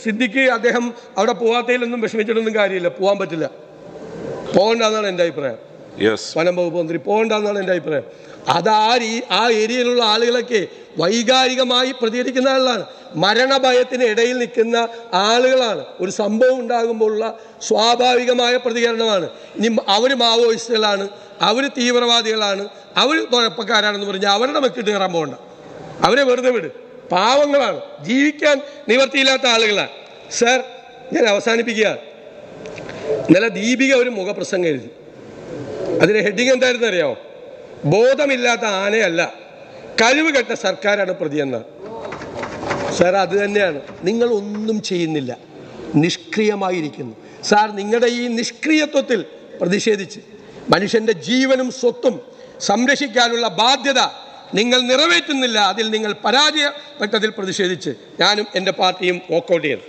സിദ്ദിഖ് അദ്ദേഹം അവിടെ പോകാത്തതിലൊന്നും വിഷമിച്ചിട്ടൊന്നും കാര്യമില്ല. പോകാൻ പറ്റില്ല, പോകണ്ടെന്നാണ് എൻ്റെ അഭിപ്രായം. വനം വകുപ്പ് മന്ത്രി പോകണ്ടെന്നാണ് എൻ്റെ അഭിപ്രായം. അത് ആ ഏരിയയിലുള്ള ആളുകളൊക്കെ വൈകാരികമായി പ്രതികരിക്കുന്ന ആളുകളാണ്, മരണഭയത്തിന് ഇടയിൽ നിൽക്കുന്ന ആളുകളാണ്. ഒരു സംഭവം ഉണ്ടാകുമ്പോഴുള്ള സ്വാഭാവികമായ പ്രതികരണമാണ്. ഇനി അവർ മാവോയിസ്റ്റുകളാണ്, അവർ തീവ്രവാദികളാണ്, അവർ കുഴപ്പക്കാരാണെന്ന് പറഞ്ഞാൽ അവരുടെ മെക്കിട്ട് കയറാൻ പോകണ്ട. അവരെ വെറുതെ വിട്. പാവങ്ങളാണ്, ജീവിക്കാൻ നിവർത്തിയില്ലാത്ത ആളുകളാണ്. സാർ, ഞാൻ അവസാനിപ്പിക്കുക. ഇന്നലെ ദീപിക ഒരു മുഖപ്രസംഗം എഴുതി. അതിൻ്റെ ഹെഡിങ് എന്തായിരുന്നു അറിയാമോ? ബോധമില്ലാത്ത ആനയല്ല, കഴിവ് കെട്ട സർക്കാരാണ് പ്രതിയെന്ന്. സാർ, അത് തന്നെയാണ്. നിങ്ങളൊന്നും ചെയ്യുന്നില്ല, നിഷ്ക്രിയമായിരിക്കുന്നു. സാർ, നിങ്ങളുടെ ഈ നിഷ്ക്രിയത്വത്തിൽ പ്രതിഷേധിച്ച് മനുഷ്യൻ്റെ ജീവനും സ്വത്തും സംരക്ഷിക്കാനുള്ള ബാധ്യത നിങ്ങൾ നിറവേറ്റുന്നില്ല. അതിൽ നിങ്ങൾ പരാജയപ്പെട്ടതിൽ പ്രതിഷേധിച്ച് ഞാനും എൻ്റെ പാർട്ടിയും വോക്കൗട്ട് ചെയ്തു.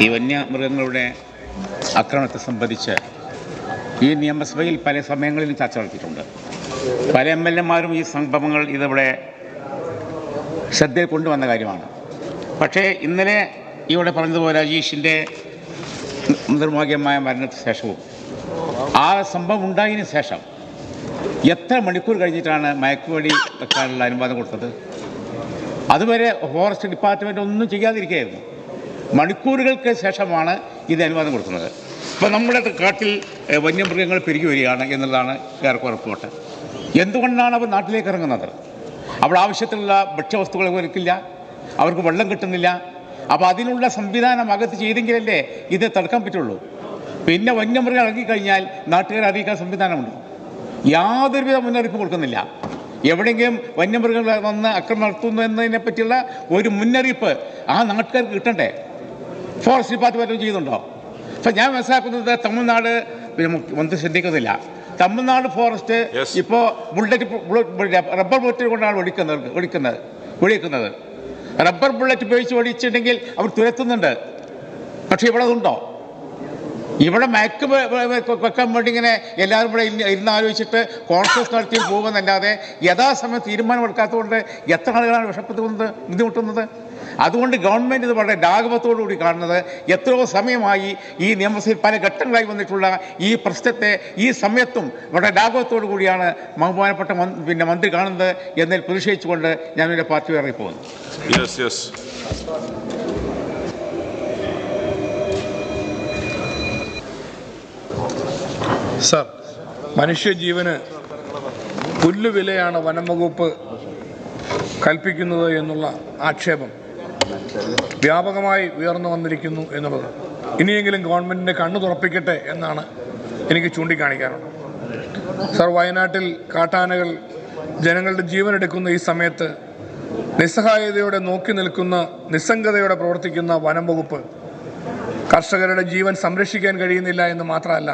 ഈ വന്യമൃഗങ്ങളുടെ ആക്രമണത്തെ സംബന്ധിച്ച് ഈ നിയമസഭയിൽ പല സമയങ്ങളിലും ചർച്ച നടത്തിയിട്ടുണ്ട്. പല MLA-മാരും ഈ സംഭവങ്ങൾ ഇതിവിടെ ശ്രദ്ധയിൽ കൊണ്ടുവന്ന കാര്യമാണ്. പക്ഷേ ഇന്നലെ ഇവിടെ പറഞ്ഞതുപോലെ അജീഷിൻ്റെ നിർഭാഗ്യമായ മരണത്തിന് ശേഷവും ആ സംഭവം ഉണ്ടായതിനു ശേഷം എത്ര മണിക്കൂർ കഴിഞ്ഞിട്ടാണ് മയക്കുവെടി വെക്കാനുള്ള അനുവാദം കൊടുത്തത്? അതുവരെ ഫോറസ്റ്റ് ഡിപ്പാർട്ട്മെൻറ്റ് ഒന്നും ചെയ്യാതിരിക്കുകയായിരുന്നു. മണിക്കൂറുകൾക്ക് ശേഷമാണ് ഇത് അനുവാദം കൊടുക്കുന്നത്. ഇപ്പോൾ നമ്മുടെ കാട്ടിൽ വന്യമൃഗങ്ങൾ പെരുകി വരികയാണ് എന്നുള്ളതാണ് ഏറെക്കുറെ റിപ്പോർട്ട്. എന്തുകൊണ്ടാണ് അവർ നാട്ടിലേക്ക് ഇറങ്ങുന്നത്? അവിടെ ആവശ്യത്തിലുള്ള ഭക്ഷ്യവസ്തുക്കൾ ഒരുക്കില്ല, അവർക്ക് വെള്ളം കിട്ടുന്നില്ല. അപ്പോൾ അതിനുള്ള സംവിധാനം അകത്ത് ചെയ്തെങ്കിലല്ലേ ഇത് തടുക്കാൻ പറ്റുള്ളൂ. പിന്നെ വന്യമൃഗം ഇറങ്ങിക്കഴിഞ്ഞാൽ നാട്ടുകാരെ അറിയിക്കാൻ സംവിധാനമുണ്ട്. യാതൊരുവിധ മുന്നറിയിപ്പ് കൊടുക്കുന്നില്ല. എവിടെയെങ്കിലും വന്യമൃഗങ്ങൾ വന്ന് ആക്രമണം നടത്തുന്നു എന്നതിനെ പറ്റിയുള്ള ഒരു മുന്നറിയിപ്പ് ആ നാട്ടുകാർക്ക് കിട്ടണ്ടേ? ഫോറസ്റ്റ് ഡിപ്പാർട്ട്മെൻറ്റ് ചെയ്യുന്നുണ്ടോ? അപ്പം ഞാൻ മനസ്സിലാക്കുന്നത് തമിഴ്നാട് മന്ത്രി ശ്രദ്ധിക്കുന്നില്ല. തമിഴ്നാട് ഫോറസ്റ്റ് ഇപ്പോൾ റബ്ബർ ബുള്ളറ്റ് കൊണ്ടാണ് വെടിക്കുന്നത്. റബ്ബർ ബുള്ളറ്റ് ഉപയോഗിച്ച് വെടിച്ചിട്ടുണ്ടെങ്കിൽ അവർ തുരത്തുന്നുണ്ട്. പക്ഷെ ഇവിടെ അതുണ്ടോ? ഇവിടെ മയക്ക് വെക്കാൻ വേണ്ടി ഇങ്ങനെ എല്ലാവരും ഇവിടെ ഇരുന്ന് ആലോചിച്ചിട്ട് കോൺഫറൻസ് നടത്തി പോകുന്നതല്ലാതെ യഥാസമയം തീരുമാനമെടുക്കാത്തതുകൊണ്ട് എത്ര ആളുകളാണ് ബുദ്ധിമുട്ടുന്നത്. അതുകൊണ്ട് ഗവൺമെൻറ് ഇത് വളരെ ലാഘവത്തോടുകൂടി കാണുന്നത്. എത്രയോ സമയമായി ഈ നിയമസഭയിൽ പല ഘട്ടങ്ങളായി വന്നിട്ടുള്ള ഈ പ്രശ്നത്തെ ഈ സമയത്തും വളരെ ലാഘവത്തോടു കൂടിയാണ് ബഹുമാനപ്പെട്ട മന്ത്രി കാണുന്നത് എന്നതിൽ പ്രതിഷേധിച്ചുകൊണ്ട് ഞാൻ എൻ്റെ പാർട്ടി ഇറങ്ങിപ്പോകുന്നു. സർ, മനുഷ്യജീവന് പുല്ലുവിലയാണ് വനം വകുപ്പ് കൽപ്പിക്കുന്നത് എന്നുള്ള ആക്ഷേപം വ്യാപകമായി ഉയർന്നു വന്നിരിക്കുന്നു എന്നുള്ളത് ഇനിയെങ്കിലും ഗവൺമെൻറ്റിൻ്റെ കണ്ണു തുറപ്പിക്കട്ടെ എന്നാണ് എനിക്ക് ചൂണ്ടിക്കാണിക്കാനുള്ളത്. സർ, വയനാട്ടിൽ കാട്ടാനകൾ ജനങ്ങളുടെ ജീവനെടുക്കുന്ന ഈ സമയത്ത് നിസ്സഹായതയോടെ നോക്കി നിൽക്കുന്ന, നിസ്സംഗതയോടെ പ്രവർത്തിക്കുന്ന വനം വകുപ്പ് കർഷകരുടെ ജീവൻ സംരക്ഷിക്കാൻ കഴിയുന്നില്ല എന്ന് മാത്രമല്ല,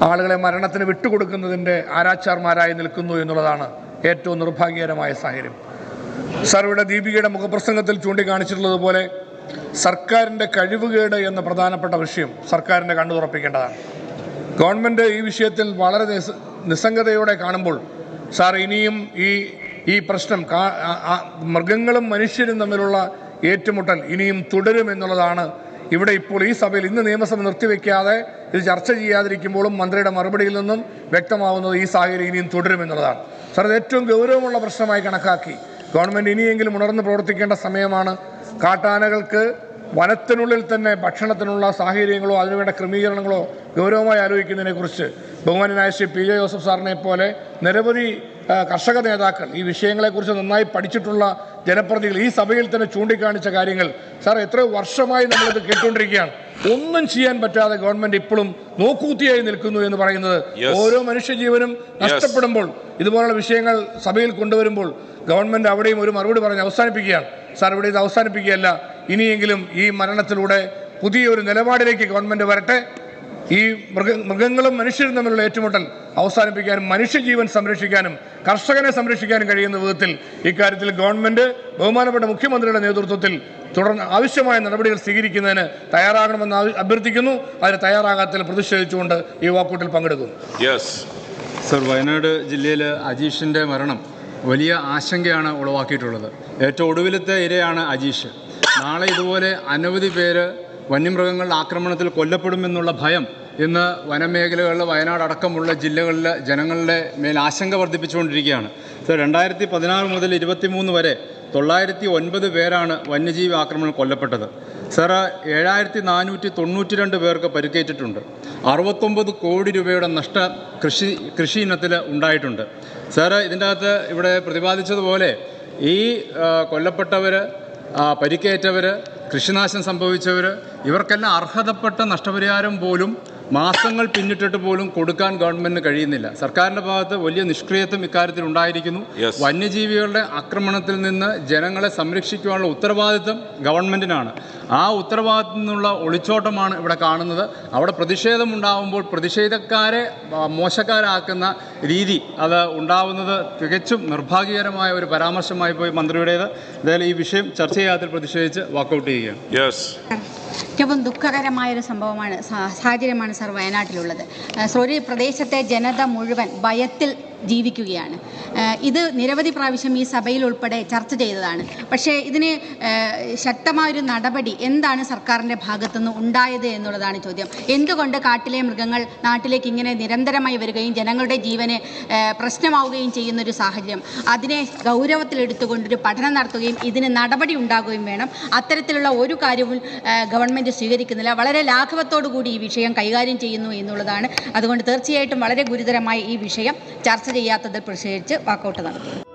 ആളുകളെ മരണത്തിന് വിട്ടുകൊടുക്കുന്നതിൻ്റെ ആരാച്ചാർമാരായി നിൽക്കുന്നു എന്നുള്ളതാണ് ഏറ്റവും നിർഭാഗ്യകരമായ സാഹചര്യം. സർ, ഇവിടെ ദീപികയുടെ മുഖപ്രസംഗത്തിൽ ചൂണ്ടിക്കാണിച്ചിട്ടുള്ളതുപോലെ സർക്കാരിൻ്റെ കഴിവുകേട് എന്ന പ്രധാനപ്പെട്ട വിഷയം സർക്കാരിൻ്റെ കണ്ണു തുറപ്പിക്കേണ്ടതാണ്. ഗവൺമെൻറ് ഈ വിഷയത്തിൽ വളരെ നിസ്സംഗതയോടെ കാണുമ്പോൾ സാർ, ഇനിയും ഈ പ്രശ്നം മൃഗങ്ങളും മനുഷ്യരും തമ്മിലുള്ള ഏറ്റുമുട്ടൽ ഇനിയും തുടരുമെന്നുള്ളതാണ് ഇവിടെ ഇപ്പോൾ ഈ സഭയിൽ ഇന്ന് നിയമസഭ നിർത്തിവെക്കാതെ ഇത് ചർച്ച ചെയ്യാതിരിക്കുമ്പോഴും മന്ത്രിയുടെ മറുപടിയിൽ നിന്നും വ്യക്തമാവുന്നത് ഈ സാഹചര്യം ഇനിയും തുടരുമെന്നുള്ളതാണ്. സാർ, ഇത് ഏറ്റവും ഗൗരവമുള്ള പ്രശ്നമായി കണക്കാക്കി ഗവൺമെൻറ് ഇനിയെങ്കിലും ഉണർന്ന് പ്രവർത്തിക്കേണ്ട സമയമാണ്. കാട്ടാനകൾക്ക് വനത്തിനുള്ളിൽ തന്നെ ഭക്ഷണത്തിനുള്ള സാഹചര്യങ്ങളോ അതിനുവേണ്ട ക്രമീകരണങ്ങളോ ഗൗരവമായി ആലോചിക്കുന്നതിനെക്കുറിച്ച് ബഹുമാന്യനായ ശ്രീ PJ ജോസഫ് സാറിനെ പോലെ നിരവധി കർഷക നേതാക്കൾ, ഈ വിഷയങ്ങളെക്കുറിച്ച് നന്നായി പഠിച്ചിട്ടുള്ള ജനപ്രതിനിധികൾ ഈ സഭയിൽ തന്നെ ചൂണ്ടിക്കാണിച്ച കാര്യങ്ങൾ സാർ, എത്രയോ വർഷമായി നമ്മളിത് കേട്ടുകൊണ്ടിരിക്കുകയാണ്. ഒന്നും ചെയ്യാൻ പറ്റാതെ ഗവൺമെൻറ് ഇപ്പോഴും നോക്കൂത്തിയായി നിൽക്കുന്നു എന്ന് പറയുന്നത്, ഓരോ മനുഷ്യജീവനും നഷ്ടപ്പെടുമ്പോൾ ഇതുപോലുള്ള വിഷയങ്ങൾ സഭയിൽ കൊണ്ടുവരുമ്പോൾ ഗവൺമെൻറ് അവിടെയും ഒരു മറുപടി പറഞ്ഞ് അവസാനിപ്പിക്കുകയാണ്. സാർ, ഇവിടെ ഇത് അവസാനിപ്പിക്കുകയല്ല, ഇനിയെങ്കിലും ഈ മരണത്തിലൂടെ പുതിയൊരു നിലപാടിലേക്ക് ഗവൺമെൻറ് വരട്ടെ. ഈ മൃഗങ്ങളും മനുഷ്യരും തമ്മിലുള്ള ഏറ്റുമുട്ടൽ അവസാനിപ്പിക്കാനും മനുഷ്യജീവൻ സംരക്ഷിക്കാനും കർഷകനെ സംരക്ഷിക്കാനും കഴിയുന്ന വിധത്തിൽ ഇക്കാര്യത്തിൽ ഗവൺമെന്റ് ബഹുമാനപ്പെട്ട മുഖ്യമന്ത്രിയുടെ നേതൃത്വത്തിൽ തുടർന്ന് ആവശ്യമായ നടപടികൾ സ്വീകരിക്കുന്നതിന് തയ്യാറാകണമെന്ന് അഭ്യർത്ഥിക്കുന്നു. അതിന് തയ്യാറാകാത്തതിൽ പ്രതിഷേധിച്ചുകൊണ്ട് ഈ വാക്കൗട്ടിൽ പങ്കെടുക്കുന്നു. സർ, വയനാട് ജില്ലയിൽ അജീഷിൻ്റെ മരണം വലിയ ആശങ്കയാണ് ഉളവാക്കിയിട്ടുള്ളത്. ഏറ്റവും ഒടുവിലത്തെ ഇരയാണ് അജീഷ്. നാളെ ഇതുപോലെ അനവധി പേര് വന്യമൃഗങ്ങളുടെ ആക്രമണത്തിൽ കൊല്ലപ്പെടുമെന്നുള്ള ഭയം ഇന്ന് വനമേഖലകളിൽ വയനാട് അടക്കമുള്ള ജില്ലകളിലെ ജനങ്ങളുടെ മേൽ ആശങ്ക വർദ്ധിപ്പിച്ചുകൊണ്ടിരിക്കുകയാണ്. സർ, 2016 മുതൽ 23 വരെ 909 പേരാണ് വന്യജീവി ആക്രമണം കൊല്ലപ്പെട്ടത്. സർ, 7492 പേർക്ക് പരിക്കേറ്റിട്ടുണ്ട്. 69 കോടി രൂപയുടെ നഷ്ടം കൃഷി ഇനത്തിൽ ഉണ്ടായിട്ടുണ്ട്. സർ, ഇതിൻ്റെ അകത്ത് ഇവിടെ പ്രതിപാദിച്ചതുപോലെ ഈ കൊല്ലപ്പെട്ടവർ, പരിക്കേറ്റവർ, കൃഷിനാശം സംഭവിച്ചവർ, ഇവർക്കെല്ലാം അർഹതപ്പെട്ട നഷ്ടപരിഹാരം പോലും മാസങ്ങൾ പിന്നിട്ടിട്ട് പോലും കൊടുക്കാൻ ഗവൺമെന്റിന് കഴിയുന്നില്ല. സർക്കാരിൻ്റെ ഭാഗത്ത് വലിയ നിഷ്ക്രിയത്വം ഇക്കാര്യത്തിൽ ഉണ്ടായിരിക്കുന്നു. വന്യജീവികളുടെ ആക്രമണത്തിൽ നിന്ന് ജനങ്ങളെ സംരക്ഷിക്കുവാനുള്ള ഉത്തരവാദിത്വം ഗവൺമെന്റിനാണ്. ആ ഉത്തരവാദിത്തത്തിൽ നിന്നുള്ള ഒളിച്ചോട്ടമാണ് ഇവിടെ കാണുന്നത്. അവിടെ പ്രതിഷേധം ഉണ്ടാകുമ്പോൾ പ്രതിഷേധക്കാരെ മോശക്കാരാക്കുന്ന രീതി അത് ഉണ്ടാവുന്നത് തികച്ചും നിർഭാഗ്യകരമായ ഒരു പരാമർശമായി പോയി മന്ത്രിയുടേത്. എന്തായാലും ഈ വിഷയം ചർച്ച ചെയ്യാത്തിൽ പ്രതിഷേധിച്ച് വാക്കൗട്ട് ചെയ്യുകയാണ്. ഏറ്റവും ദുഃഖകരമായൊരു സാഹചര്യമാണ് സർ വയനാട്ടിലുള്ളത്. ഒരു പ്രദേശത്തെ ജനത മുഴുവൻ ഭയത്തിൽ ജീവിക്കുകയാണ്. ഇത് നിരവധി പ്രാവശ്യം ഈ സഭയിൽ ഉൾപ്പെടെ ചർച്ച ചെയ്തതാണ്. പക്ഷേ ഇതിന് ശക്തമായൊരു നടപടി എന്താണ് സർക്കാരിൻ്റെ ഭാഗത്തുനിന്ന് ഉണ്ടായത് എന്നുള്ളതാണ് ചോദ്യം. എന്തുകൊണ്ട് കാട്ടിലെ മൃഗങ്ങൾ നാട്ടിലേക്ക് ഇങ്ങനെ നിരന്തരമായി വരികയും ജനങ്ങളുടെ ജീവന് പ്രശ്നമാവുകയും ചെയ്യുന്നൊരു സാഹചര്യം, അതിനെ ഗൗരവത്തിലെടുത്തുകൊണ്ടൊരു പഠനം നടത്തുകയും ഇതിന് നടപടി ഉണ്ടാകുകയും വേണം. അത്തരത്തിലുള്ള ഒരു കാര്യവും ഗവൺമെൻറ് സ്വീകരിക്കുന്നില്ല. വളരെ ലാഘവത്തോടു കൂടി ഈ വിഷയം കൈകാര്യം ചെയ്യുന്നു എന്നുള്ളതാണ്. അതുകൊണ്ട് തീർച്ചയായിട്ടും വളരെ ഗുരുതരമായി ഈ വിഷയം ചർച്ച ചെയ്യാത്തതിൽ പ്രതിഷേധിച്ച് വാക്കൗട്ട് നടത്തുന്നു.